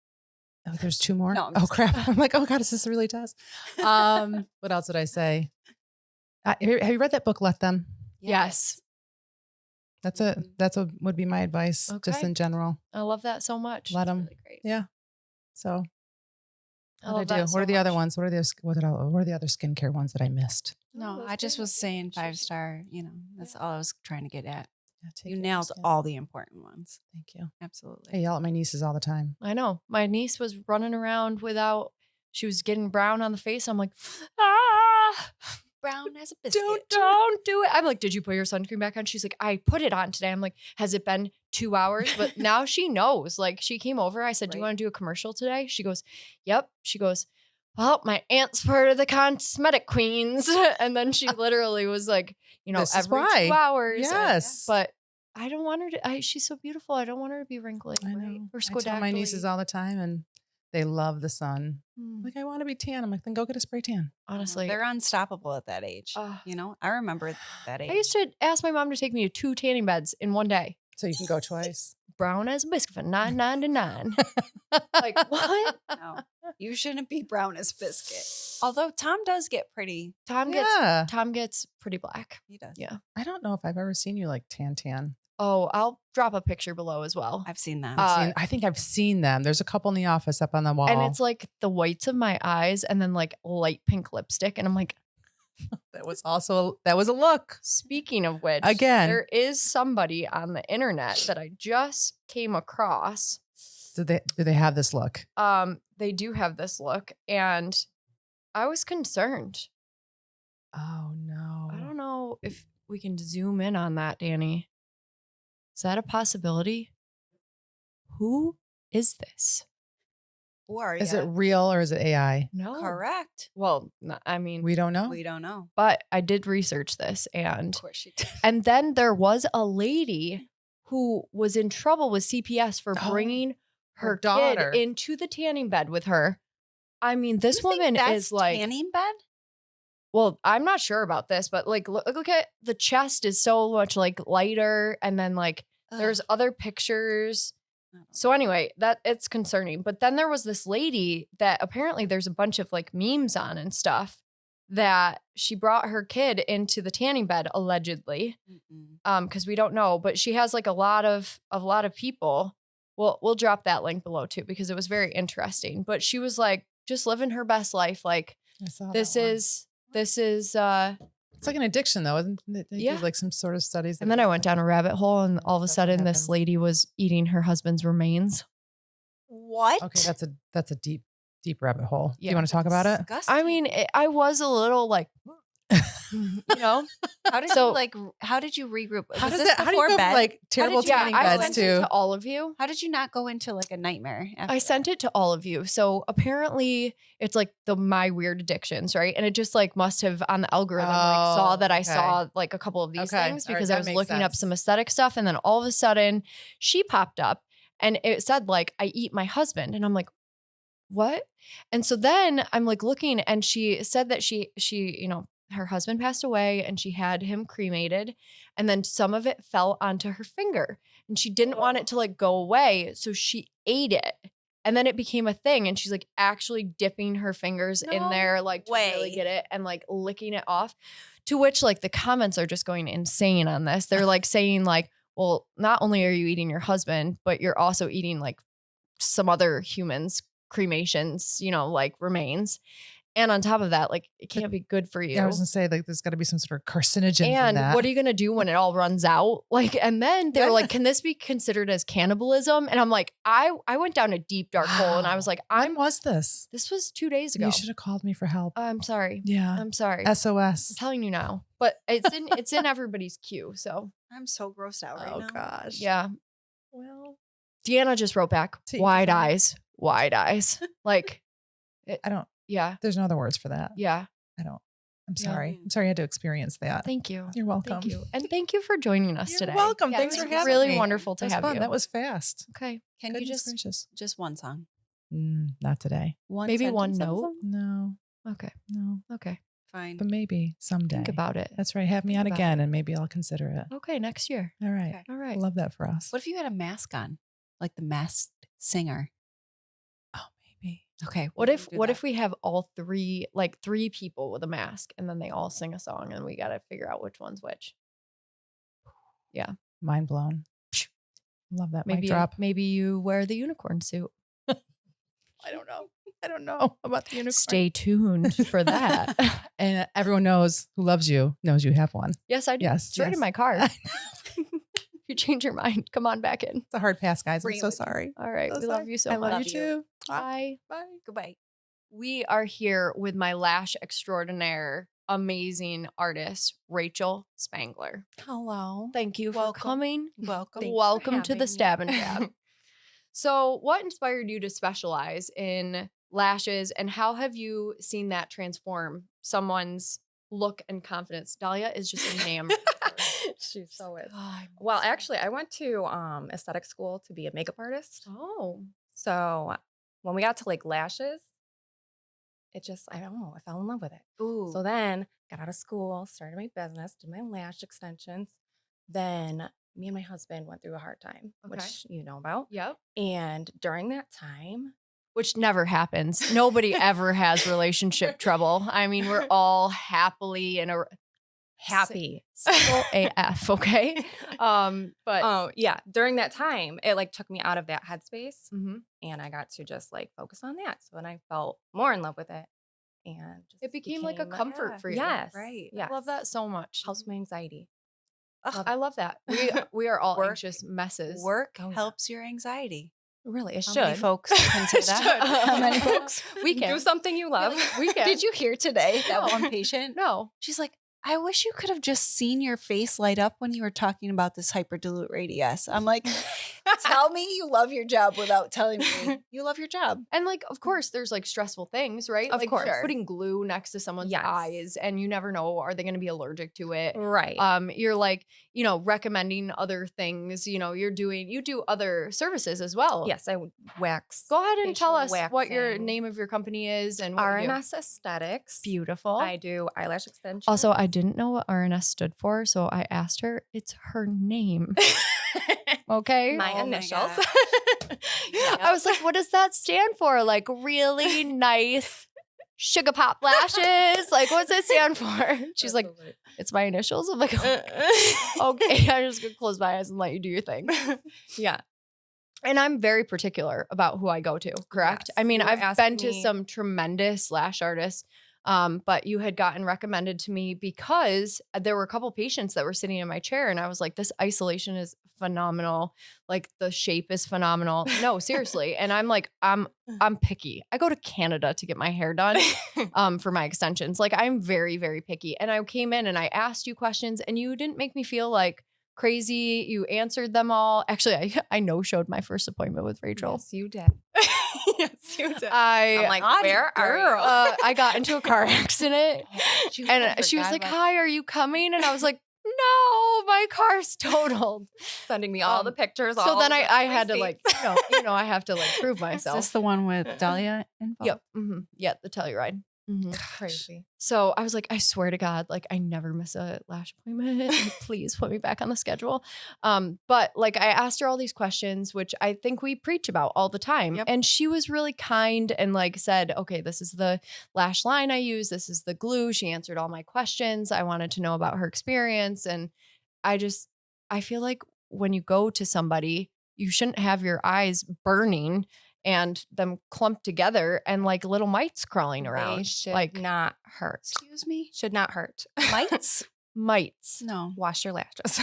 there's 2 more. No, I'm Oh just crap! I'm like, oh god, is this really does? What else would I say? Have you read that book? Let Them. Yes. That's it. Mhm. That's what would be my advice, just Okay. in general. I love that so much. Let That's them. really great. Yeah. So I what love do I do? that so What are the other much. ones? What are the other skincare ones that I missed? No, that's I just good. was saying 5-star, that's all I was trying to get at. Yeah, take You care of your nailed skin. all the important ones. Thank you. Absolutely. I yell at my nieces all the time. I know. My niece was running around she was getting brown on the face. I'm like, ah, Brown as a biscuit. don't do it. I'm like, did you put your sunscreen back on? She's like, I put it on today. I'm like, has it been 2 hours? But now she knows. Like, she came over. I said, do you Right. want to do a commercial today? She goes, yep. She goes, well, my aunt's part of the cosmetic queens. And then she literally was like, This is every why. 2 hours. and- Yes. but I don't want her to, she's so beautiful. I don't want her to be wrinkly I right? know. or I tell my nieces squadactyly. all the time, and They love the sun. Mm. Like, I want to be tan. I'm like, then go get a spray tan. Honestly, They're unstoppable at that age. Ugh. You know, I remember that age. I used to ask my mom to take me to 2 tanning beds in one day. So you can go twice. Brown as a biscuit for $9.99. Like, what? No, you shouldn't be brown as biscuit. Although Tom does get pretty. Tom gets pretty black. He does. Yeah. I don't know if I've ever seen you like tan. Oh, I'll drop a picture below as well. I've seen them. I think I've seen them. There's a couple in the office up on the wall. And it's like the whites of my eyes and then like light pink lipstick. And I'm like, that was a look. speaking of which, Again. there is somebody on the internet that I just came across. Do they have this look? They do have this look, and I was concerned. Oh no. I don't know if we can zoom in on that, Danny. Is that a possibility? Who is this? Who are you? Is it real or is it AI? No. correct? Well, I mean, We don't know. We don't know. but I did research this, Of and course you did. and then there was a lady who was in trouble with CPS for Oh, bringing her her daughter. kid into the tanning bed with her. I mean, this You think woman that's is like, tanning bed. well, I'm not sure about this, but like, look at the chest is so much like lighter, and then like there's Ugh. other pictures. I don't So anyway, that it's concerning. But then there was this lady that apparently there's a bunch of like memes on and stuff that she brought her kid into the tanning bed allegedly. Mm-mm. Because we don't know, but she has like a lot of people. We'll drop that link below too because it was very interesting. But she was like just living her best life. Like I saw this that one. is It's like an addiction though, isn't it? They Yeah. do like some sort of studies. and then I went down a rabbit hole, and all of a That's what sudden this happens. lady was eating her husband's remains. What? Okay, that's a deep rabbit hole. Do Yeah. you want to talk about it? Disgusting. I mean, I was a little like, you know, how did so- you like? How did you regroup? How Was does this that? How do you before go bed? from like terrible did you- tanning I beds sent it to? to all of you. How did you not go into like a nightmare? I sent it to all of you. So apparently it's like the my weird addictions, right? And it just like must have on the algorithm like saw Oh, that I okay. saw like a couple of these Okay. things All right, because I that was makes looking up sense. some aesthetic stuff, and then all of a sudden she popped up and it said like I eat my husband, and I'm like, what? And so then I'm like looking, and she said that she her husband passed away and she had him cremated, and then some of it fell onto her finger and she didn't want it to like go away, so she ate it. And then it became a thing, and she's like actually dipping her fingers in No there like to really way. get it and like licking it off. To which like the comments are just going insane on this. They're like saying like, well, not only are you eating your husband, but you're also eating like some other humans' cremations, like remains. And on top of that, like it can't be good for you. Yeah, I was gonna say like there's got to be some sort of carcinogens in And that. what are you going to do when it all runs out? Like, and then they were like, can this be considered as cannibalism? And I'm like, I went down a deep dark hole, and I was like, when was this? this was 2 days ago. You should have called me for help. I'm sorry. Yeah. I'm sorry. I'm SOS. telling you now, but it's in everybody's queue. So I'm so grossed out right Oh now. gosh. yeah. Well, Deanna just wrote back, To each wide his own. eyes, wide eyes. Like, I don't. yeah. There's no other words for that. Yeah. I don't. I'm Yeah. sorry. I'm sorry I had to experience that. Thank you. You're welcome. Thank you. And thank you for joining us You're today. welcome. Yeah, Thanks it for was having really me. wonderful to That was have fun. you. That was fast. Okay. Can you Goodness just gracious. one song? Not today. One Maybe one sentence of a note? song? No. Okay. No. Okay. Fine. But maybe someday. Think about it. That's right. Have me Think on about again, and maybe I'll consider it. Okay. Next year. All right. Okay. All I right. love that for us. What if you had a mask on, like the masked singer? Oh, maybe. Okay. What if we have all three people with a mask, and then they all sing a song, and we got to figure out which one's which? Mind blown. Love that mic Maybe drop. maybe you wear the unicorn suit. I don't know. I don't know about the unicorn. Stay tuned for that. And everyone knows who loves you knows you have one. Yes, I do. Yes, It's right in yes. my car. If you change your mind, come on back in. It's a hard pass, guys. Bring I'm it so with you. sorry. All right. So We sorry. love you so I much. love you too. Bye. Bye. Goodbye. We are here with my lash extraordinaire, amazing artist, Rachel Spangler. Hello. Thank you for Welcome. coming. Welcome. Welcome to the having me. Stab and Jab. So, what inspired you to specialize in lashes, and how have you seen that transform someone's look and confidence? Dahlia is just enamored. She so is. God. Well, actually, I went to aesthetic school to be a makeup artist. Oh, So when we got to like lashes, it just, I don't know, I fell in love with it. Ooh. So then got out of school, started my business, did my lash extensions. Then me and my husband went through a hard time, Okay. which you know about. Yep. And during that time, Which never happens. Nobody ever has relationship trouble. I mean, we're all happily in a happy. single AF, okay? But Yeah, during that time, it like took me out of that headspace Mhm. and I got to just like focus on that. So then I felt more in love with it and just it became like a comfort yeah. for you. Yes. Right. Yes. I love that so much. Helps my anxiety. Ugh, I love that. We are all Work- anxious messes. work Oh, yeah. helps your anxiety. Really, it How should. many folks can say It that? should. How many folks? We Do can. something you love. We can. Did you hear today that No. one patient? No. She's like, I wish you could have just seen your face light up when you were talking about this hyperdilute radius. I'm like, tell me you love your job without telling me you love your job. And like, of course, there's like stressful things, right? Of like course. putting glue next to someone's Yes. eyes, and you never know, are they going to be allergic to it? Right. You're like, recommending other things. You do other services as well. Yes, I would wax. Go ahead and tell us facial what your waxing. name of your company is and what you do. RNS Aesthetics. Beautiful. I do eyelash extensions. Also, I didn't know what RNS stood for, so I asked her. It's her name. Okay. my Oh my initials. gosh. I was like, what does that stand for? Like really nice sugar pop lashes? Like, what's it stand for? She's like, it's my initials. I'm like, okay, I'm just gonna close my eyes and let you do your thing. Yeah. And I'm very particular about who I go to, correct? Yes, I mean, you were I've been asking to me- some tremendous lash artists, but you had gotten recommended to me because there were a couple patients that were sitting in my chair, and I was like, this isolation is phenomenal. Like the shape is phenomenal. No, seriously. And I'm like, I'm picky. I go to Canada to get my hair done for my extensions. Like I'm very, very picky. And I came in and I asked you questions, and you didn't make me feel like crazy. You answered them all. Actually, I no-showed my first appointment with Rachel. Yes, you did. Yes, you did. I'm like, naughty where are you? girl. I got into a car accident, You and she was forgot like, about- "Hi, are you coming?" And I was like, "No, my car's totaled." Sending me all the pictures. So all then the I had to like, receipts. I have to like prove Is myself. this the one with Dahlia involved? Yep. Yeah, the Telluride. Crazy. So I was like, I swear to God, like I never miss a lash appointment. Like, please put me back on the schedule. But like I asked her all these questions, which I think we preach about all the time. Yep. And she was really kind and like said, okay, this is the lash line I use. This is the glue. She answered all my questions. I wanted to know about her experience. And I feel like when you go to somebody, you shouldn't have your eyes burning and them clumped together and like little mites crawling around. They should like not hurt. Excuse me? Should not hurt. Mites? mites. No. Wash your lashes.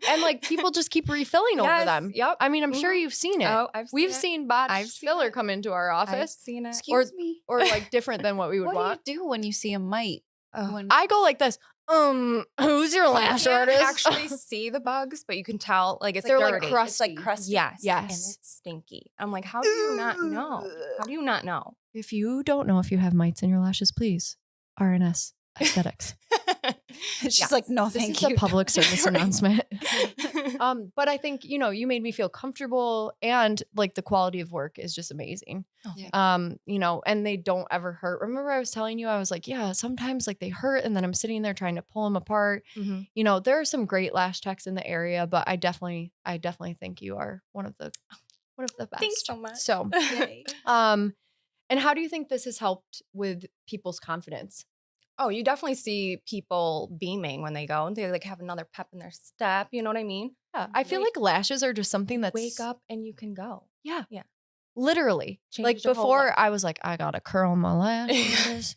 And like people just keep refilling over Yes, them. yep. I mean, I'm sure Mhm. you've seen it. Oh, We've it. seen botched I've seen filler it. come into our I've office seen it. Excuse me? or like different than what we would What want. do you do when you see a mite? Oh. When- I go like this. Who's your lash You can't artist? actually see the bugs, but you can tell like it's They're like dirty. crusty. It's like crusty. Yes. Yes. And it's stinky. I'm like, how do you not know? How do you not know? If you don't know if you have mites in your lashes, please RNS Aesthetics. She's Yes. like, no, This thank is you. a public service Right. announcement. But I think, you made me feel comfortable and like the quality of work is just amazing. Yeah. And they don't ever hurt. Remember I was telling you, I was like, yeah, sometimes like they hurt and then I'm sitting there trying to pull them apart. Mhm. There are some great lash techs in the area, but I definitely think you are one of the best. Thanks so much. So, Yay. and how do you think this has helped with people's confidence? Oh, you definitely see people beaming when they go and they like have another pep in their step. You know what I mean? Yeah, I feel Wake- like lashes are just something that's Wake up and you can go. Yeah. Yeah. Literally. Like Change your whole before life. I was like, I gotta curl my lashes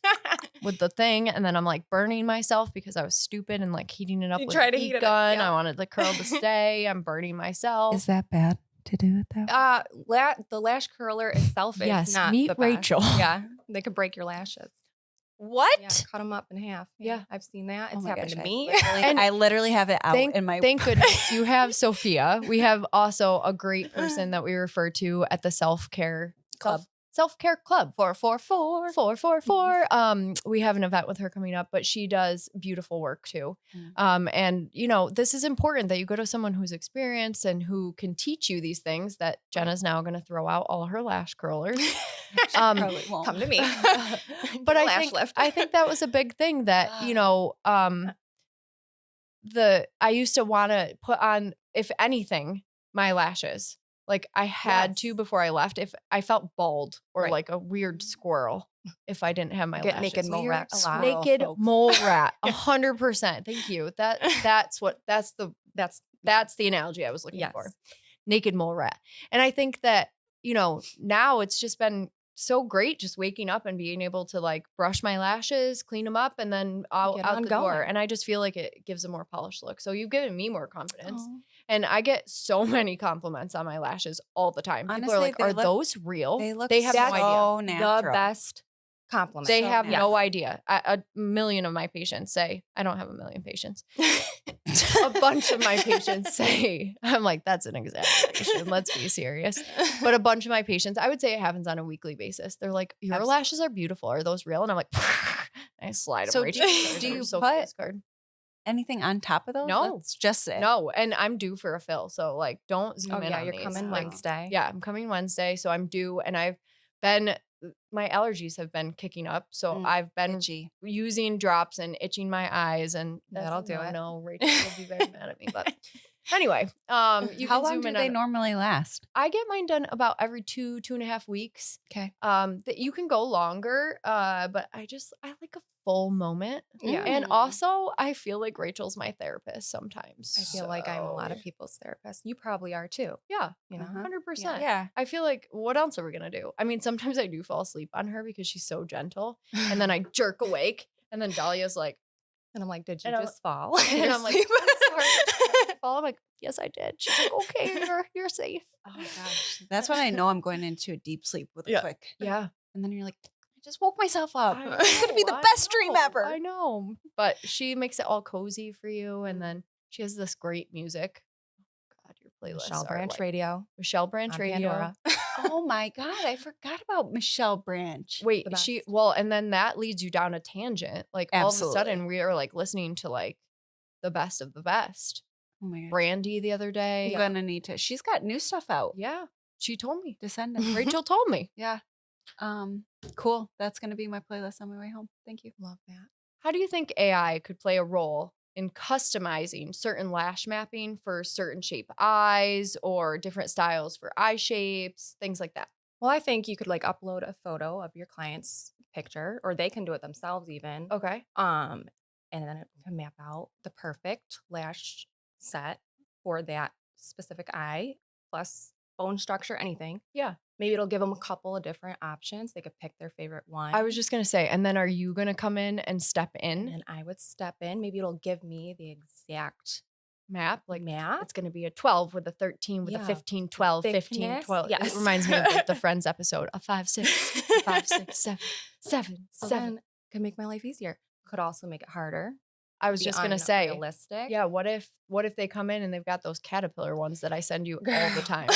with the thing. And then I'm like burning myself because I was stupid and like heating it up You with try a to heat heat it up, gun. yeah. I wanted the curl to stay. I'm burning myself. Is that bad to do it that way? The lash curler itself is Yes, not meet the best. Rachel. Yeah, they could break your lashes. What? Yeah, cut them up in half. Yeah. I've seen that. Oh It's my happened gosh, to I me. literally- And I literally have it out in my. Thank goodness you have Sophia. We have also a great person that we refer to at the self-care club. self-care club. 444. 444. We have an event with her coming up, but she does beautiful work too. And this is important that you go to someone who's experienced and who can teach you these things that Jenna's now going to throw out all her lash curlers. Probably won't. Come to me. But Get a I lash think lift. I think that was a big thing that, I used to want to put on, if anything, my lashes. Like I had to before I left. If I felt bald or like a weird squirrel, if I didn't have my Get lashes. naked mole rat a lot. Naked folks. mole rat, 100%. Thank you. That's the analogy I was looking for. Naked mole rat. And I think that now it's just been so great just waking up and being able to like brush my lashes, clean them up, and then out the door. And I just feel like it gives a more polished look. So you've given me more confidence. Oh. And I get so many compliments on my lashes all the time. People are Honestly, like, they are look- those real? They have look no idea. so natural. The best compliment. They So have natural. no idea. A million of my patients say, I don't have a million patients. A bunch of my patients say, I'm like, that's an exaggeration. Let's be serious. But a bunch of my patients, I would say it happens on a weekly basis. They're like, your Absolutely. lashes are beautiful. Are those real? And I'm like, I slide them So right do to you- the do you Sophia's put- card. Anything on top of those? No. That's just it. No, and I'm due for a fill. So like, don't zoom Oh in yeah, on you're these. coming Like, Wednesday. yeah, I'm coming Wednesday. So I'm due, and my allergies have been kicking up. So I've been Itchy. using drops and itching my eyes, and That'll do it. No, Rachel will be very mad at me. But anyway, you How can long zoom do in they on. normally last? I get mine done about every 2.5 weeks. Okay. That you can go longer, but I like a full moment. Yeah. And also, I feel like Rachel's my therapist sometimes. I feel like I'm a lot of people's therapist. You probably are too. Yeah, You know. 100%. Yeah. I feel like, what else are we gonna do? I mean, sometimes I do fall asleep on her because she's so gentle, and then I jerk awake, and then Dahlia's like, And I'm like, did you And I'm- just fall? and I'm like, I'm sorry, did I fall? I'm like, yes, I did. She's like, okay, you're safe. Oh gosh. That's when I know I'm going into a deep sleep with a quick. Yeah, And then you're like, I just woke myself up. I It's gonna be the know, best dream know, ever. I know, but she makes it all cozy for you, and then she has this great music. God, your playlists Michelle are Branch like- Radio. Michelle Branch on Radio. Pandora. Oh my God. I forgot about Michelle Branch. Wait, The best. and then that leads you down a tangent. Like all of a Absolutely. sudden we are like listening to like the best of the best. Oh my God. Brandy the other day. I'm gonna need to. She's got new stuff out. Yeah, she told me. Descendants. Rachel told me. Yeah. Cool. That's gonna be my playlist on my way home. Thank you. Love that. How do you think AI could play a role in customizing certain lash mapping for certain shape eyes or different styles for eye shapes, things like that? Well, I think you could like upload a photo of your client's picture, or they can do it themselves even. Okay. And then it can map out the perfect lash set for that specific eye, plus bone structure, anything. Yeah. Maybe it'll give them a couple of different options. They could pick their favorite one. I was just going to say, and then are you going to come in and step in and I would step in. Maybe it'll give me the exact map? Like map. it's going to be a 12 with a 13 with a Yeah. 15, 12, 15, Thickness, 12. yes. It reminds me of like the Friends episode, a 5, 6, a 5, 6, 7, 7, So 7. then could make my life easier. Could also make it harder. I was be just going to say, unrealistic. yeah, what if they come in and they've got those caterpillar ones that I send you all the time?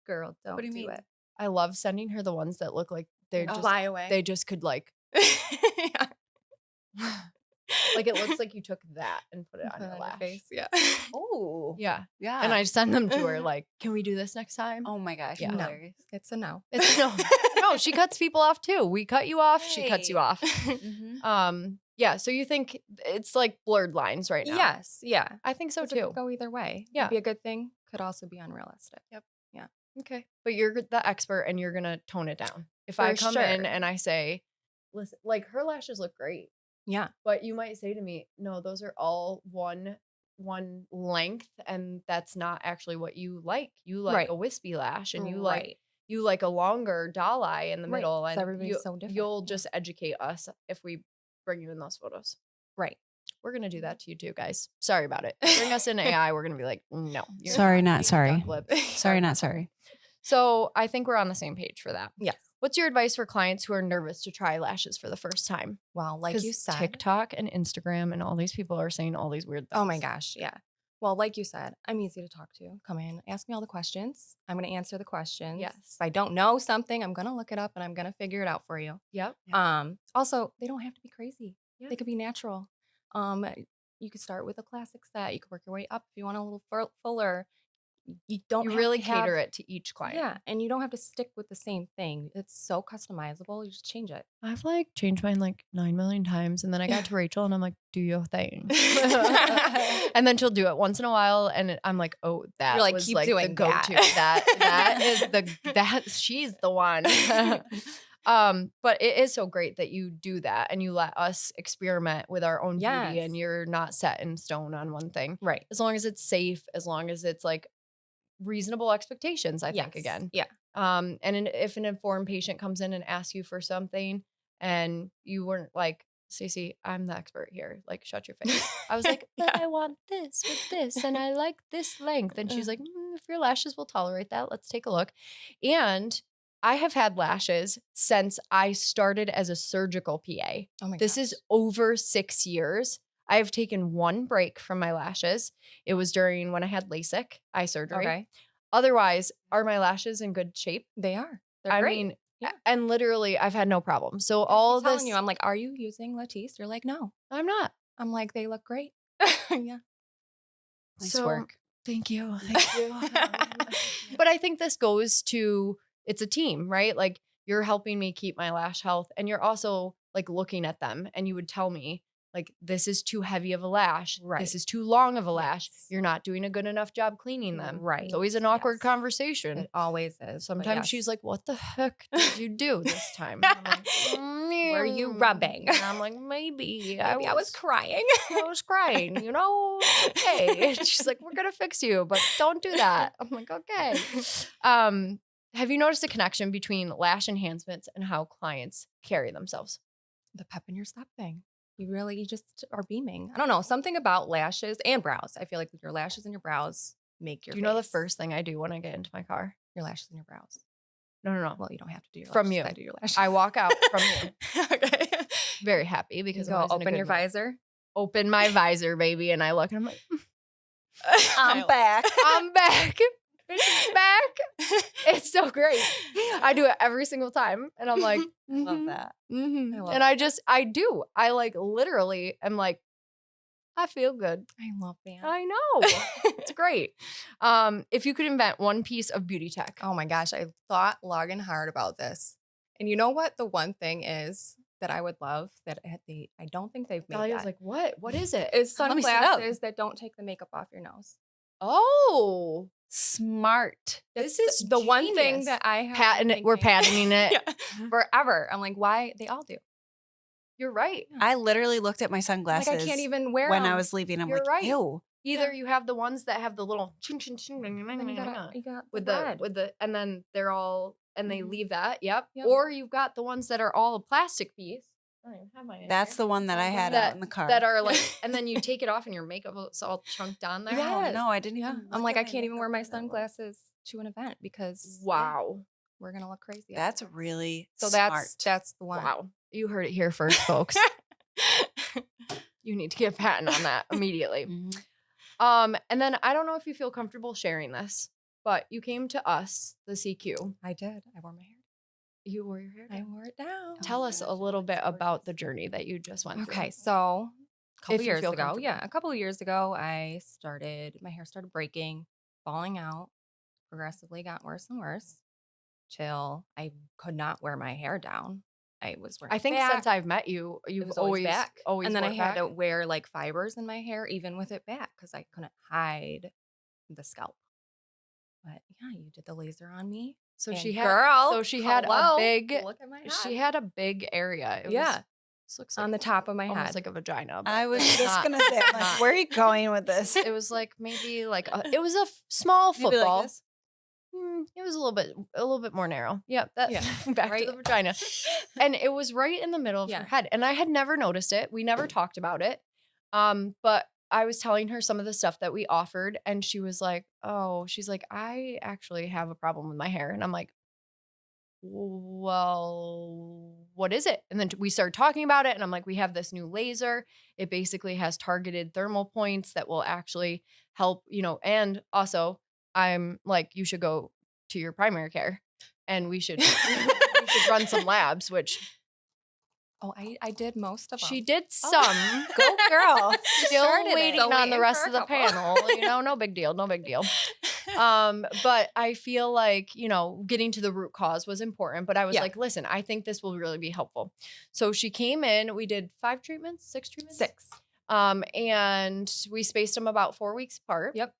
Girl, don't What do you do mean? it. I love sending her the ones that look like they're just, Fly away. they just could like, Yeah. like it looks like you took that and put it on Put your it on lash. face. Yeah. Oh. Yeah. Yeah. And I send them to her like, can we do this next time? Oh my gosh. Yeah. No. Hilarious. It's a no. It's, no, she cuts people off too. We cut you off. She cuts you Hey. off. Mm-hmm. Yeah. So you think it's like blurred lines right now? Yes. Yeah. I think so 'Cause it too. could go either way. Yeah. Could be a good thing. Could also be unrealistic. Yep. Okay. But you're the expert and you're going to tone it down. If I For come in sure. and I say, listen, like her lashes look great, Yeah. but you might say to me, no, those are all one length and that's not actually what you like. You like Right. a wispy lash and you Right. like a longer doll eye in the Right, middle 'cause and everybody's so different, you'll yeah. just educate us if we bring you in those photos. Right. We're going to do that to you too, guys. Sorry about it. Bring us in AI. We're going to be like, no. you're Sorry, not being sorry. duck lip. Sorry, not sorry. So I think we're on the same page for that. Yes. What's your advice for clients who are nervous to try lashes for the first time? Well, like 'Cause you said. TikTok and Instagram and all these people are saying all these weird things. Oh my gosh. Yeah. Well, like you said, I'm easy to talk to. Come in, ask me all the questions. I'm going to answer the questions. Yes. If I don't know something, I'm going to look it up and I'm going to figure it out for you. Yep. Also, they don't have to be crazy. Yeah. They could be natural. You could start with a classic set. You could work your way up if you want a little fuller. You don't You have really to have, cater it to each client. Yeah, and you don't have to stick with the same thing. It's so customizable. You just change it. I've like changed mine like 9 million times. And then I got to Rachel and I'm like, do your thing. And then she'll do it once in a while. And I'm like, oh, that You're like, was keep like doing the go-to. that. That is she's the one. But it is so great that you do that and you let us experiment with our own beauty Yes. and you're not set in stone on one thing. Right. As long as it's safe, as long as it's like reasonable expectations, I think Yes. again. Yeah. If an informed patient comes in and asks you for something and you weren't like, Stacey, I'm the expert here. Like, shut your face. I was like, but Yeah. I want this with this and I like this length. And she's like, if your lashes will tolerate that, let's take a look. And I have had lashes since I started as a surgical PA. Oh my This gosh. is over 6 years. I have taken one break from my lashes. It was during when I had LASIK eye surgery. Okay. Otherwise, are my lashes in good shape? They are. They're I great. mean, Yeah. and literally I've had no problem. So I all keep telling this, you, I'm like, are you using Latisse? You're like, no. I'm not. I'm like, they look great. Yeah. Nice So, work. Thank you. Thank you. But I think this goes to, it's a team, right? Like you're helping me keep my lash health and you're also like looking at them and you would tell me like, this is too heavy of a lash. Right. This is too long of a lash. Yes. You're not doing a good enough job cleaning them. Right. It's always an awkward Yes. conversation. It always is. but Sometimes yes. she's like, what the heck did you do this time? I'm like, Were you rubbing? And I'm like, maybe. Maybe I was crying. I was crying, it's okay. And she's like, we're going to fix you, but don't do that. I'm like, okay. Have you noticed a connection between lash enhancements and how clients carry themselves? The pep in your step thing. You just are beaming. I don't know. Something about lashes and brows. I feel like your lashes and your brows make your Do you know the face. first thing I do when I get into my car? Your lashes and your brows. No. Well, you don't have to do your From lashes. you. I do your lashes. I walk out from you. Okay. Very happy You because go I'm always in a open good your mood. visor. Open my visor, baby. And I look and I'm like, I'm back. I'm back. Bitch is back. It's so great. I do it every single time. And I'm like, I love that. mhm. I love And I do. I like literally am like, I feel good. I love that. I know. It's great. If you could invent one piece of beauty tech. Oh my gosh, I thought long and hard about this. And you know what the one thing is that I would love that I don't think they've made Dahlia yet. was like, what? What is it? Is Let me sit up. sunglasses that don't take the makeup off your nose. Oh, smart. That's This is the one thing genius. that I have. We're patenting it. Yeah, forever. I'm like, why? They all do. You're right. I literally looked at my sunglasses Like I can't even wear when them. I was leaving. I'm You're like, right. ew. Either you have the ones that have the little ching ching ching And then you got with red. and then they're all and they Mhm. leave that. Yep. Yep. Or you've got the ones that are all a plastic piece. I don't even have mine in That's here. the one that I had that out in the car. that are like, and then you take it off and your makeup is all chunked on there. Yeah. Oh, no, I didn't Yeah. even. I'm look like, at I my can't even wear makeup my for that one. sunglasses to an event because Wow. we're gonna look crazy. That's really so smart. that's the one. Wow. You heard it here first, folks. You need to get a patent on that immediately. Mhm. And then I don't know if you feel comfortable sharing this, but you came to us, the CQ. I did. I wore my hair. You wore your hair I down. wore it down. Tell Oh, us a gosh, little I'm bit so about the excited. journey that you just went Okay, through. so a couple If you years feel ago, comfortable. a couple of years ago, my hair started breaking, falling out, progressively got worse and worse till I could not wear my hair down. I was wearing I think back. since I've met you, It you've was always back. always And then I wore had back. to wear like fibers in my hair, even with it back, because I couldn't hide the scalp. But yeah, you did the laser on me. So and she had girl, so she had a hello, big look at my head. she had a big area. It Yeah. was, this looks on like the top of my almost head. like a vagina. but I was it's just not- gonna say, I'm like, not. where are you going with this? It was like maybe like it was a small Maybe like football. this? It was a little bit more narrow. Yep. That Yeah, back right. to the vagina. And it was right in the middle of her Yeah. head. And I had never noticed it. We never talked about it. But I was telling her some of the stuff that we offered, and she was like, oh, she's like, I actually have a problem with my hair. And I'm like, well, what is it? And then we started talking about it. And I'm like, we have this new laser. It basically has targeted thermal points that will actually help, and also I'm like, you should go to your primary care and we should run some labs, which Oh, I did most of them. she did some. Go girl. Still started it. waiting Still on the waiting rest for of a the couple. panel. No big deal. No big deal. But I feel like, getting to the root cause was important. But I was Yeah. like, listen, I think this will really be helpful. So she came in, we did 5 treatments, 6 treatments. 6. And we spaced them about 4 weeks apart. Yep.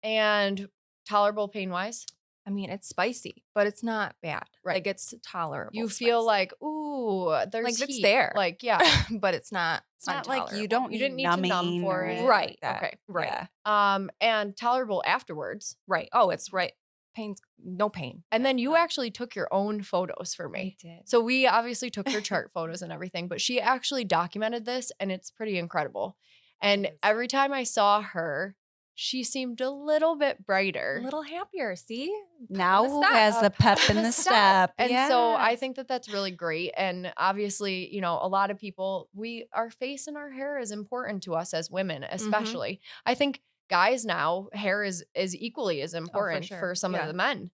And tolerable pain wise. I mean, it's spicy, but it's not bad. Right. Like, it's tolerable. You feel spicy. like, ooh, there's Like, it's heat. there. Like, yeah. but it's not. It's not like you untolerable. don't You need didn't need to numb numbing for or it. anything Right. like that. Okay. Right. Yeah. And tolerable afterwards. Right. Oh, it's right. Pain's no pain. And then you actually took your own photos for me. I did. So we obviously took her chart photos and everything, but she actually documented this and it's pretty incredible. And It is. every time I saw her, she seemed a little bit brighter. A little happier. See? Now The who step. has the pep in the step? And so I Yes. think that that's really great. And obviously, a lot of people, our face and our hair is important to us as women, especially. I think guys now, hair is equally as important sure. for some of Yeah. the men.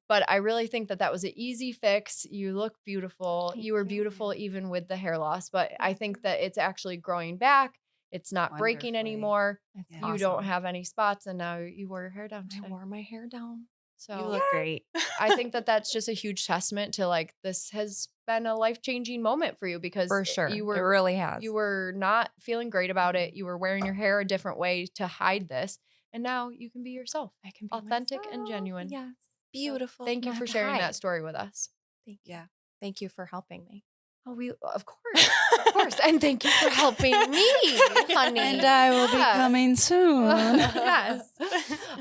But I really think that was an easy fix. You look beautiful. Thank You were you. beautiful even with the hair loss, but I think that it's actually growing back. It's not breaking Wonderfully. anymore. It's Yeah. You don't awesome. have any spots and now you wore your hair down I today. wore my hair down. So You look great. I think that that's just a huge testament to like, this has been a life-changing moment for you because For sure. you it were really has. you were not feeling great about it. You were wearing your hair a different way to hide this. And now you can be yourself. I can be authentic and myself. genuine. Yes. Beautiful. Thank you Not for to sharing that hide. story with us. Thank you. Yeah. Thank you for helping me. Oh, of course. Of course. And thank you for helping me, honey. And I will be Yeah. coming soon. Yes.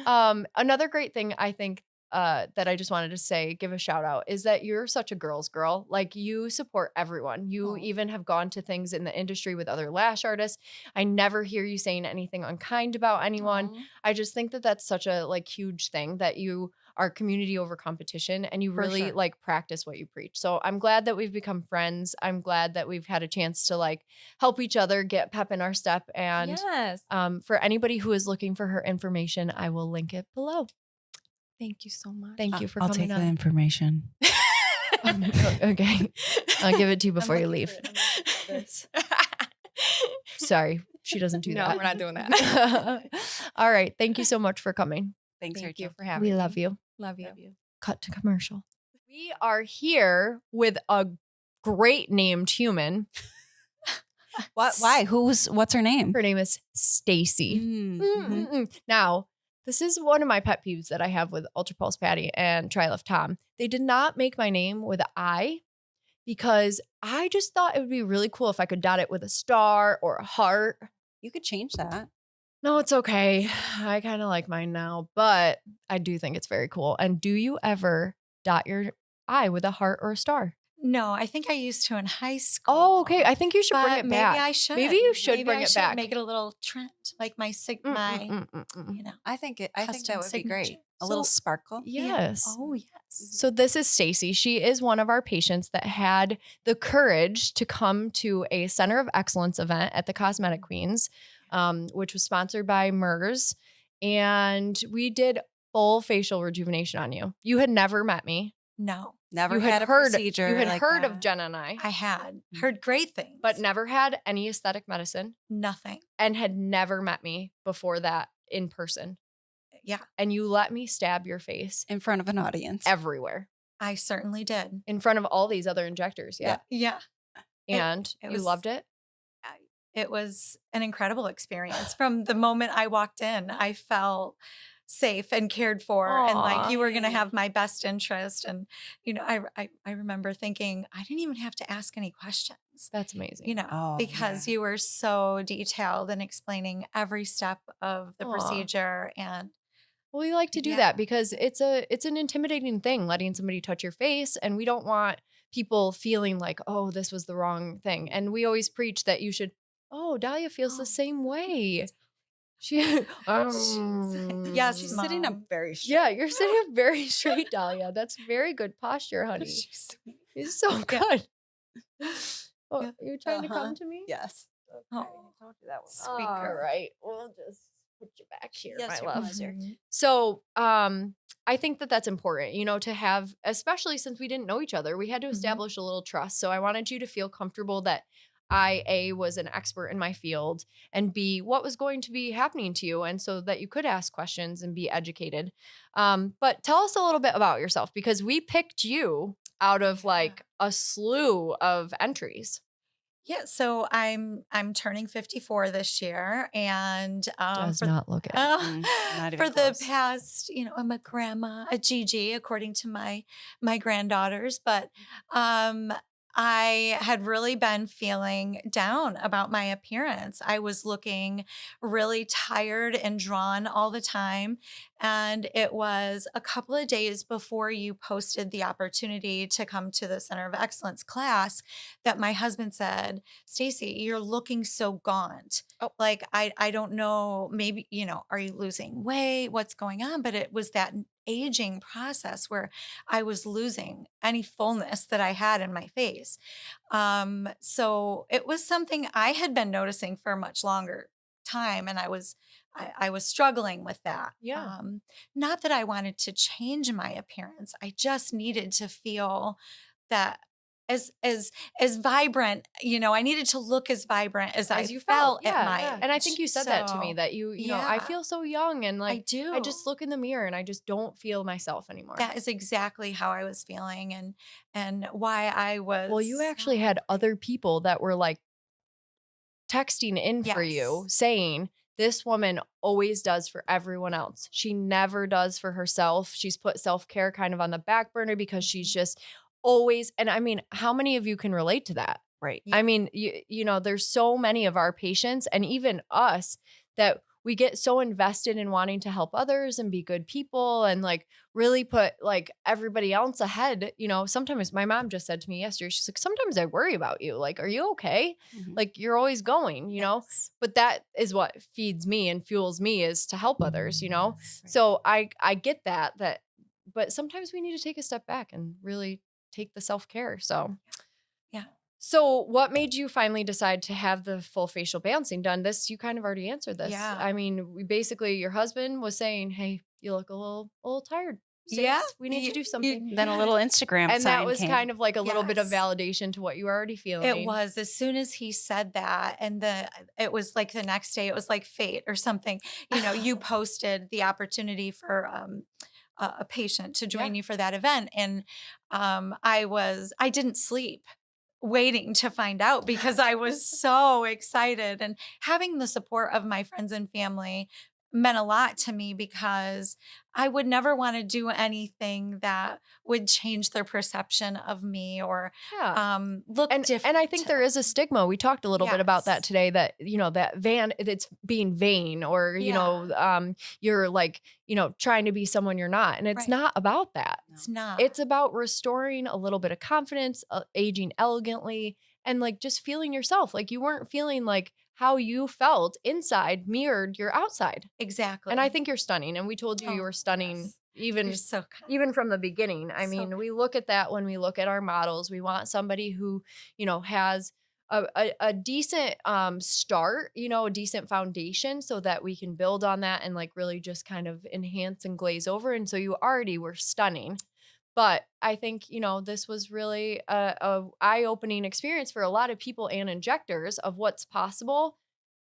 Another great thing I think that I just wanted to say, give a shout out, is that you're such a girl's girl. Like, you support everyone. You Oh. even have gone to things in the industry with other lash artists. I never hear you saying anything unkind about anyone. Aw. I just think that that's such a huge thing, that you are community over competition and you For really sure. practice what you preach. So I'm glad that we've become friends. I'm glad that we've had a chance to help each other get pep in our step. And Yes. for anybody who is looking for her information, I will link it below. Thank you so much. Thank you for I'll coming take on. the information. Okay. I'll give it to you before you leave. Sorry, she doesn't do No, that. we're not doing that. All right. Thank you so much for coming. Thanks, Thank Rachel. you for having We me. love you. Love you. Cut to commercial. We are here with a great named human. What? Why? What's her name? Her name is Stacie. Mm-hmm. Now, this is one of my pet peeves that I have with Ultra Pulse Patty and Trileft Tom. They did not make my name with an I because I just thought it would be really cool if I could dot it with a star or a heart. You could change that. No, it's okay. I kind of like mine now, but I do think it's very cool. And do you ever dot your I with a heart or a star? No, I think I used to in high school. Oh, okay. I think you should bring but it maybe back. I should. Maybe you should Maybe bring I it should back. Make it a little trend, like my you know. I think that Custom would be great. signature. A little So- sparkle. Yes. Oh yes. So this is Stacie. She is one of our patients that had the courage to come to a Center of Excellence event at the Cosmetic Queens, which was sponsored by MERS. And we did full facial rejuvenation on you. You had never met me. No, Never You had had a heard, procedure. you had like heard that. of Jenna and I, I had heard great things, but never had any aesthetic medicine nothing. and had never met me before that in person. Yeah, And you let me stab your face in front of an audience. everywhere I certainly did. in front of all these other injectors. Yeah. Yeah. And it you was- loved it? It was an incredible experience. From the moment I walked in, I felt safe and cared for, and Aw. like you were going to have my best interest. And you know, I remember thinking I didn't even have to ask any questions. That's amazing. You know, Oh, because yeah. you were so detailed and explaining every step of the Aw. procedure. And Well, we like to do Yeah. that because it's an intimidating thing, letting somebody touch your face, and we don't want people feeling like, oh, this was the wrong thing. And we always preach that you should. Oh, Dahlia feels the Oh. same way. She. Yes, She's sitting up Mom. very straight. Yeah, you're sitting up very straight, Dahlia. That's very good posture, honey. She's sweet. It's so Yeah. good. Oh, Yeah. you trying to Uh-huh. come to me? Yes. Oh, Don't do that one. sweet All girl. right. We'll just put you back here, Yes, my your love. pleasure. Mhm. So, I think that that's important, to have, especially since we didn't know each other, we had to Mhm. establish a little trust. So I wanted you to feel comfortable that I, A, was an expert in my field, and B, what was going to be happening to you. And so that you could ask questions and be educated. But tell us a little bit about yourself, because we picked you out of Yeah. like a slew of entries. Yeah, so I'm turning 54 this year, and for not look it. Not even for the close. past, I'm a grandma, a GG, according to my granddaughters, but I had really been feeling down about my appearance. I was looking really tired and drawn all the time. And it was a couple of days before you posted the opportunity to come to the Center of Excellence class that my husband said, Stacie, you're looking so gaunt. Oh. Like, I don't know, maybe, are you losing weight? What's going on? But it was that aging process where I was losing any fullness that I had in my face. So it was something I had been noticing for a much longer time, and I was struggling with that. Yeah. Not that I wanted to change my appearance. I just needed to feel that as vibrant, I needed to look as vibrant as I As you felt felt, at yeah, my yeah. age. And I think you said that to me, So, that I feel so young, and I like do. I just look in the mirror and I just don't feel myself anymore. That is exactly how I was feeling, and why I was. Well, you actually had other people that were like texting in for you Yes. saying, this woman always does for everyone else. She never does for herself. She's put self-care kind of on the back burner because she's just always, and I mean, how many of you can relate to that? Right. Yeah. I mean, there's so many of our patients and even us that we get so invested in wanting to help others and be good people and like really put like everybody else ahead. Sometimes my mom just said to me yesterday, she's like, sometimes I worry about you. Like, are you okay? Mhm. Like, you're always going, Yes. but that is what feeds me and fuels me, is to help others, Yes. So I get that, but sometimes we need to take a step back and really take the self-care. So Yeah. So what made you finally decide to have the full facial balancing done? This, you kind of already answered this. Yeah. I mean, your husband was saying, hey, you look a little tired. Yeah. Stace, we need to do something. Then a little Instagram And sign that was came. kind of like a little bit of Yes. validation to what you were already feeling. It was, as soon as he said that, and it was like the next day, it was like fate or something. You posted the opportunity for a patient to join Yeah. you for that event, and I didn't sleep waiting to find out because I was so excited, and having the support of my friends and family meant a lot to me, because I would never want to do anything that would change their perception of me or Yeah. look different. And I think there is a stigma. We talked a little bit about that Yes. today, that, that it's being vain, or, you're like, trying to be someone you're not. And it's Right. not about that. It's not. It's about restoring a little bit of confidence, aging elegantly, and like just feeling yourself. Like, you weren't feeling like how you felt inside mirrored your outside. Exactly. And I think you're stunning. And we told you you Oh, were stunning, yes. even You're so kind. even from the beginning. I So mean, kind. we look at that when we look at our models. We want somebody who, has a decent start, a decent foundation, so that we can build on that and like really just kind of enhance and glaze over. And so you already were stunning. But I think, this was really a eye-opening experience for a lot of people and injectors of what's possible.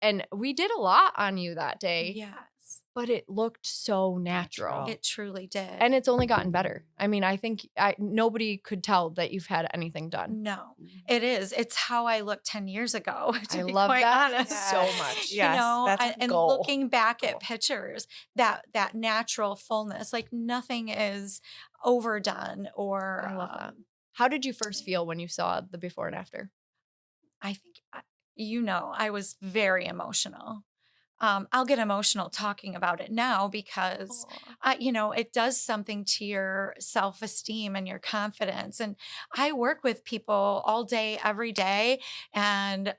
And we did a lot on you that day, Yes. but it looked so natural. Natural. It truly did. And it's only gotten better. I mean, I think nobody could tell that you've had anything done. No, it is. It's how I looked 10 years ago, to I be love quite that honest. so much. Yes, that's a and goal. looking back Goal. at pictures, that natural fullness, like nothing is overdone or I love that. How did you first feel when you saw the before and after? I think, I was very emotional. I'll get emotional talking about it now because, it does something to your self-esteem and your confidence. And I work with people all day, every day, and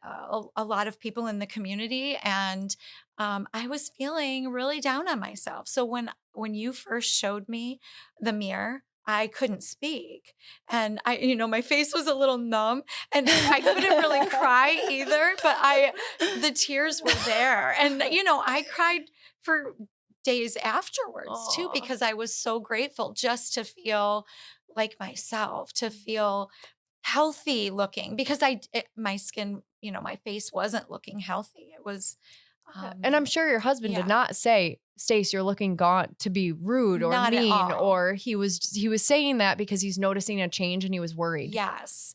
a lot of people in the community. And I was feeling really down on myself. So when you first showed me the mirror, I couldn't speak. And my face was a little numb and I couldn't really cry either, but the tears were there. And, I cried for days afterwards too, Aw. because I was so grateful just to feel like myself, to feel healthy looking because my skin, my face wasn't looking healthy. It was, And I'm sure your husband yeah. did not say, Stace, you're looking gaunt to be rude or Not at mean, all. or he was saying that because he's noticing a change and he was worried. Yes.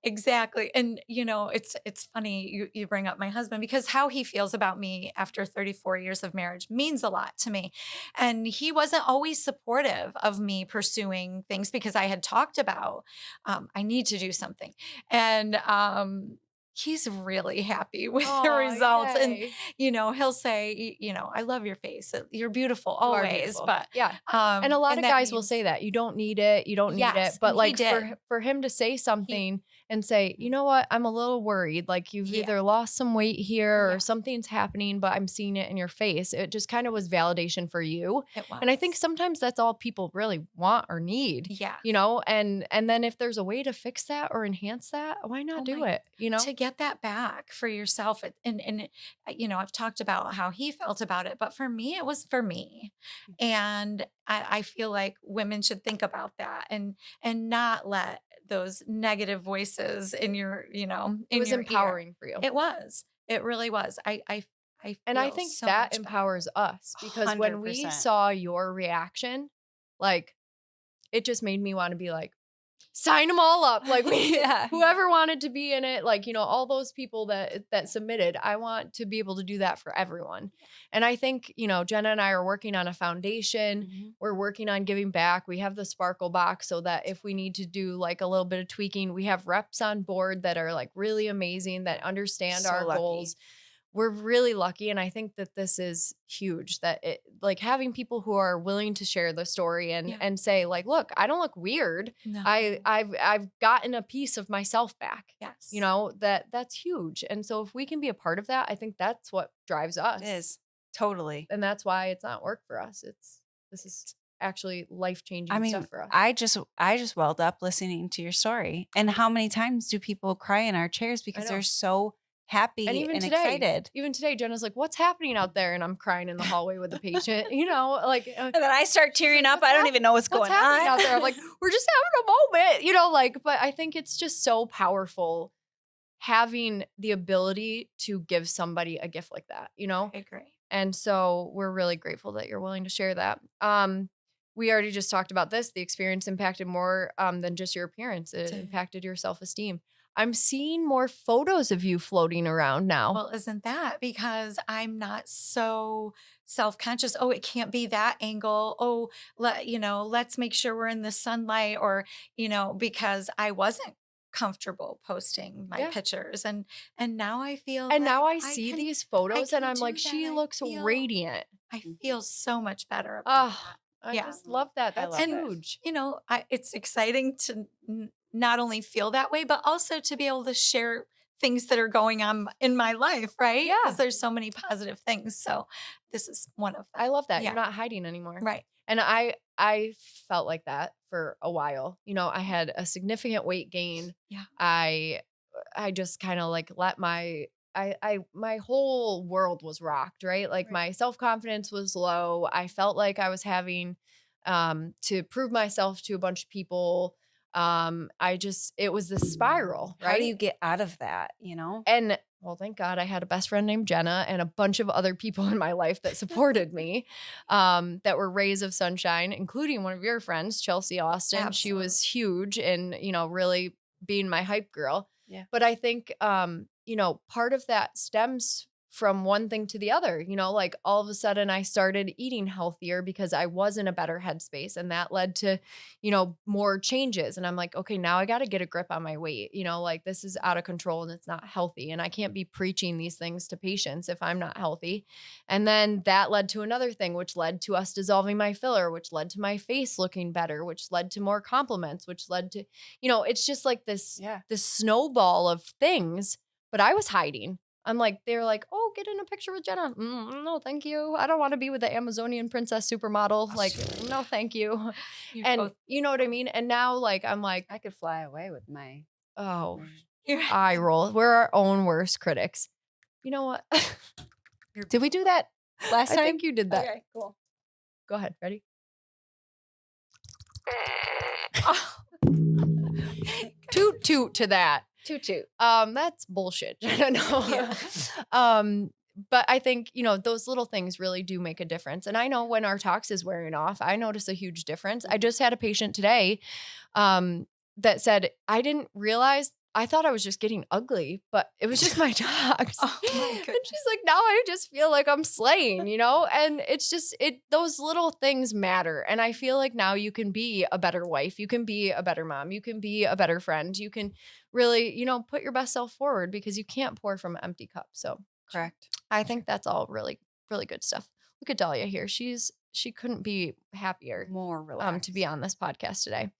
Exactly. And it's funny you bring up my husband because how he feels about me after 34 years of marriage means a lot to me. And he wasn't always supportive of me pursuing things because I had talked about I need to do something. And he's really happy with the results. And he'll say, I love your face. You're beautiful You are always. beautiful. But yeah. And a lot of that guys will means- say that you don't need it. You don't need Yes, it. But and he like did. for him to say something and say, you know what, I'm a little worried. Like you've Yeah. either lost some weight here Yeah. or something's happening, but I'm seeing it in your face. It just kind of was validation for you. It was. And I think sometimes that's all people really want or need. Yeah. And then if there's a way to fix that or enhance that, why not Oh do my- it? To get that back for yourself. And I've talked about how he felt about it, but for me, it was for me. And I feel like women should think about that and not let those negative voices in your, in It was your ear. empowering for you. It was. It really was. And I feel think so that much better. empowers us because when we 100%. saw your reaction, like it just made me want to be like, sign them all up. Like whoever wanted to be in it, like, all those people that submitted, I want to be able to do that for everyone. And I think, Jenna and I are working on a foundation. Mhm. We're working on giving back. We have the Sparkle box so that if we need to do like a little bit of tweaking, we have reps on board that are like really amazing, that understand So our lucky. goals. We're really lucky. And I think that this is huge, that it like having people who are willing to share the story and say like, look, I don't look weird. No. I've gotten a piece of myself back, Yes. that's huge. And so if we can be a part of that, I think that's what drives us. It is. Totally. And that's why it's not work for us. This is actually life-changing I mean, stuff for us. I just welled up listening to your story. And how many times do people cry in our chairs because know. they're so happy And and, even today, excited? Even today, Jenna's like, what's happening out there? And I'm crying in the hallway with the patient, like, And then I start tearing up. I don't even know what's going happening on out there? I'm like, we're just having a moment, but I think it's just so powerful having the ability to give somebody a gift like that, I agree. And so we're really grateful that you're willing to share that. We already just talked about this. The experience impacted more than just your appearance. It Did. impacted your self-esteem. I'm seeing more photos of you floating around now. Well, isn't that because I'm not so self-conscious? Oh, it can't be that angle. Oh, let's make sure we're in the sunlight or, because I wasn't comfortable posting my Yeah. pictures. And now I feel And that now I see these photos and can I'm do like, that. she I looks feel- radiant. I feel so much better about Oh, that. I Yeah. just love that. I That's love it. huge. It's exciting to not only feel that way, but also to be able to share things that are going on in my life, right? Yeah. Because there's so many positive things. So this is one of them. I love that. Yeah. You're not hiding anymore. Right. And I felt like that for a while. I had a significant weight gain. Yeah. I just kind of like let my whole world was rocked, right? Like Right. my self-confidence was low. I felt like I was having to prove myself to a bunch of people. It was this spiral, right? How do you get out of that, And well, thank God I had a best friend named Jenna and a bunch of other people in my life that supported me, that were rays of sunshine, including one of your friends, Chelsea Austin. She was huge and, really being my hype girl. Yeah. But I think, part of that stems from one thing to the other, like all of a sudden I started eating healthier because I was in a better headspace, and that led to, more changes. And I'm like, okay, now I got to get a grip on my weight, like this is out of control and it's not healthy. And I can't be preaching these things to patients if I'm not healthy. And then that led to another thing, which led to us dissolving my filler, which led to my face looking better, which led to more compliments, which led to, it's just like this snowball of things, but I was hiding I'm like, they're like, oh, get in a picture with Jenna. No, thank you. I don't want to be with the Amazonian princess supermodel. Like, no, thank you. You're And both- you know what I mean? And now, like, I'm like, I could fly away with my. oh, You're- eye roll. We're our own worst critics. You know what? Did we do that last I time? think you did that. Okay, cool. Go ahead. Ready? Toot toot to that. Toot. That's bullshit. I don't know. Yeah. But I think, those little things really do make a difference. And I know when our tox is wearing off, I notice a huge difference. I just had a patient today that said, I didn't realize, I thought I was just getting ugly, but it was just my tox. Oh my And goodness. she's like, now I just feel like I'm slaying, and it's just, those little things matter. And I feel like now you can be a better wife. You can be a better mom. You can be a better friend. You can really, put your best self forward because you can't pour from an empty cup. So Correct. I think that's all really, really good stuff. Look at Dahlia here. She couldn't be happier More relaxed. to be on this podcast today.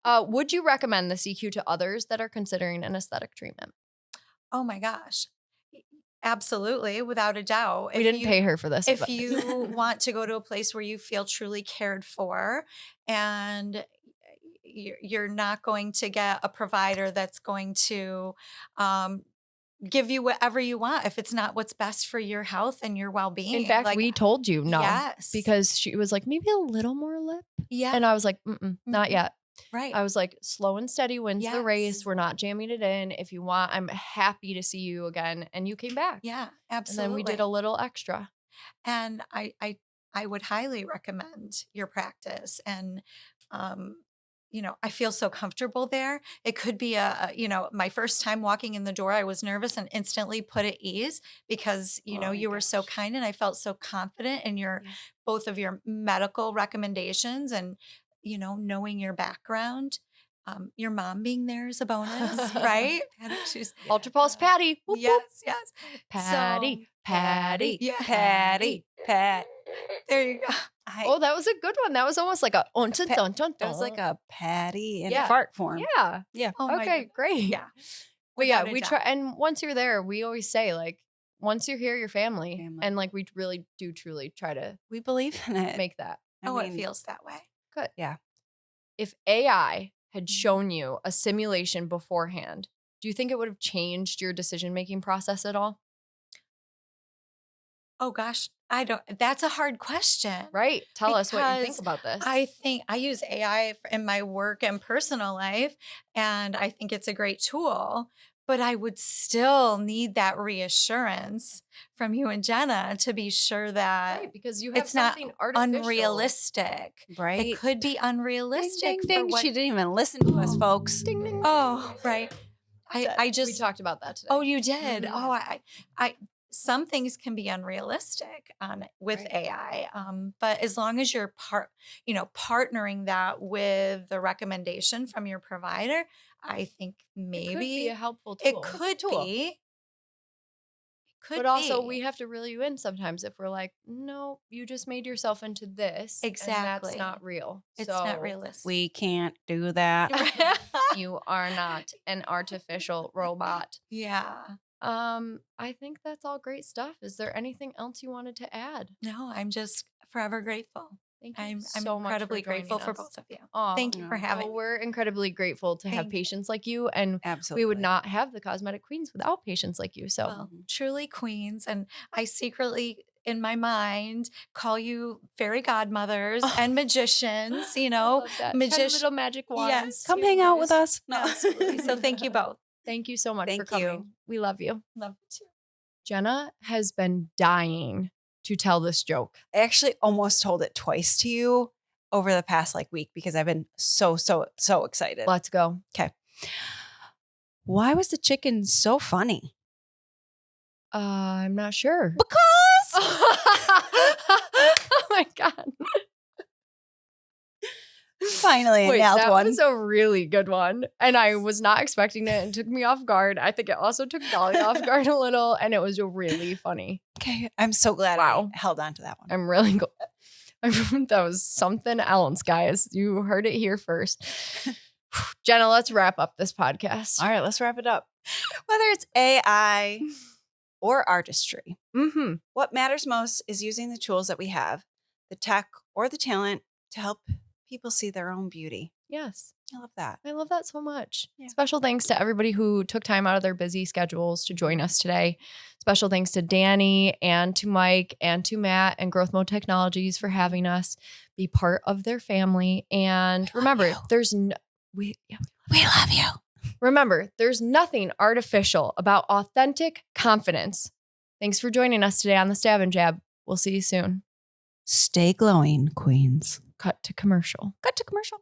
Would you recommend the CQ to others that are considering an aesthetic treatment? Oh my gosh. Absolutely, without a doubt. We didn't pay her for this. If but- you want to go to a place where you feel truly cared for, and you're not going to get a provider that's going to give you whatever you want if it's not what's best for your health and your well-being. in fact, we told you no. Yes. Because she was like, maybe a little more lip. Yeah. And I was like, not Mhm. yet. Right. I was like, slow and steady wins the race. Yes. We're not jamming it in. If you want, I'm happy to see you again. And you came back. Yeah, And absolutely. then we did a little extra. And I would highly recommend your practice. And I feel so comfortable there. It could be my first time walking in the door, I was nervous and instantly put at ease because Oh my you were so gosh. kind and I felt so confident in both of your medical recommendations and knowing your background. Your mom being there is a bonus, right? She's Ultra Pulse Patty. Whoop, whoop. yes. Patty. So- Patty. Yeah. Patty. Pat. There you go. Oh, that was a good one. That was almost like a dun, dun, dun, dun, That was like dun. a patty in Yeah. fart form. Yeah. Yeah. Oh my Okay, goodness. great. Yeah. But yeah, Without a we doubt. try. And once you're there, we always say, like, once you're here, you're family. Family. And like, we really do truly try to We believe in it. make that. It feels that way. Good. Yeah. If AI had Mm-hmm. shown you a simulation beforehand, do you think it would have changed your decision-making process at all? Oh gosh, that's a hard question. Right? Tell us what you think Because about this. I think I use AI in my work and personal life, and I think it's a great tool, but I would still need that reassurance from you and Jenna to be sure that Right, because you have it's not something artificial. unrealistic. Right. It could be unrealistic. Ding, ding, for ding. what- She didn't even listen to us, folks. Ding, ding, Oh, right. I we just talked about that today. Oh, you did. Mhm. Oh, I some things can be unrealistic with Right. AI. But as long as you're partnering that with the recommendation from your provider, I think It could be maybe a helpful it tool. It's a could tool. be. It could But also, be. we have to reel you in sometimes if we're like, no, you just made yourself into this. And Exactly. that's not real. It's So not realistic. We can't do that. you are not an artificial robot. Yeah. I think that's all great stuff. Is there anything else you wanted to add? No, I'm just forever grateful. Thank you I'm so much incredibly for joining grateful for us. both of you. Aw, Thank you for Yeah. having well, me. we're incredibly grateful to have Thank you. patients like you, and Absolutely. we would not have the Cosmetic Queens without patients like you. So Well, truly queens. And I secretly, in my mind, call you fairy godmothers and magicians, I love that. Kind of magician- little magic wands. Yes. Come hang out with Yes. us. No. Absolutely. So thank you both. Thank you so much for Thank coming. you. We love you. Love you too. Jenna has been dying to tell this joke. I actually almost told it twice to you over the past week because I've been so excited. Let's go. Why was the chicken so funny? I'm not sure. Because Oh my God. finally I Wait, nailed that one. was a really good one. And I was not expecting it and took me off guard. I think it also took Dolly off guard a little. And it was really funny. Okay, I'm so glad Wow. I held on to that one. I'm really glad. That was something else, guys. You heard it here first. Jenna, let's wrap up this podcast. All right, let's wrap it up. Whether it's AI, or artistry. Mm-hmm. What matters most is using the tools that we have, the tech or the talent, to help people see their own beauty. Yes. I love that. I love that so much. Yeah. Special thanks to everybody who took time out of their busy schedules to join us today. Special thanks to Danny and to Mike and to Matt and Growth Mode Technologies for having us be part of their family. And remember, we love you. Remember, there's nothing artificial about authentic confidence. Thanks for joining us today on the Stab and Jab. We'll see you soon. Stay glowing, queens. Cut to commercial. Cut to commercial.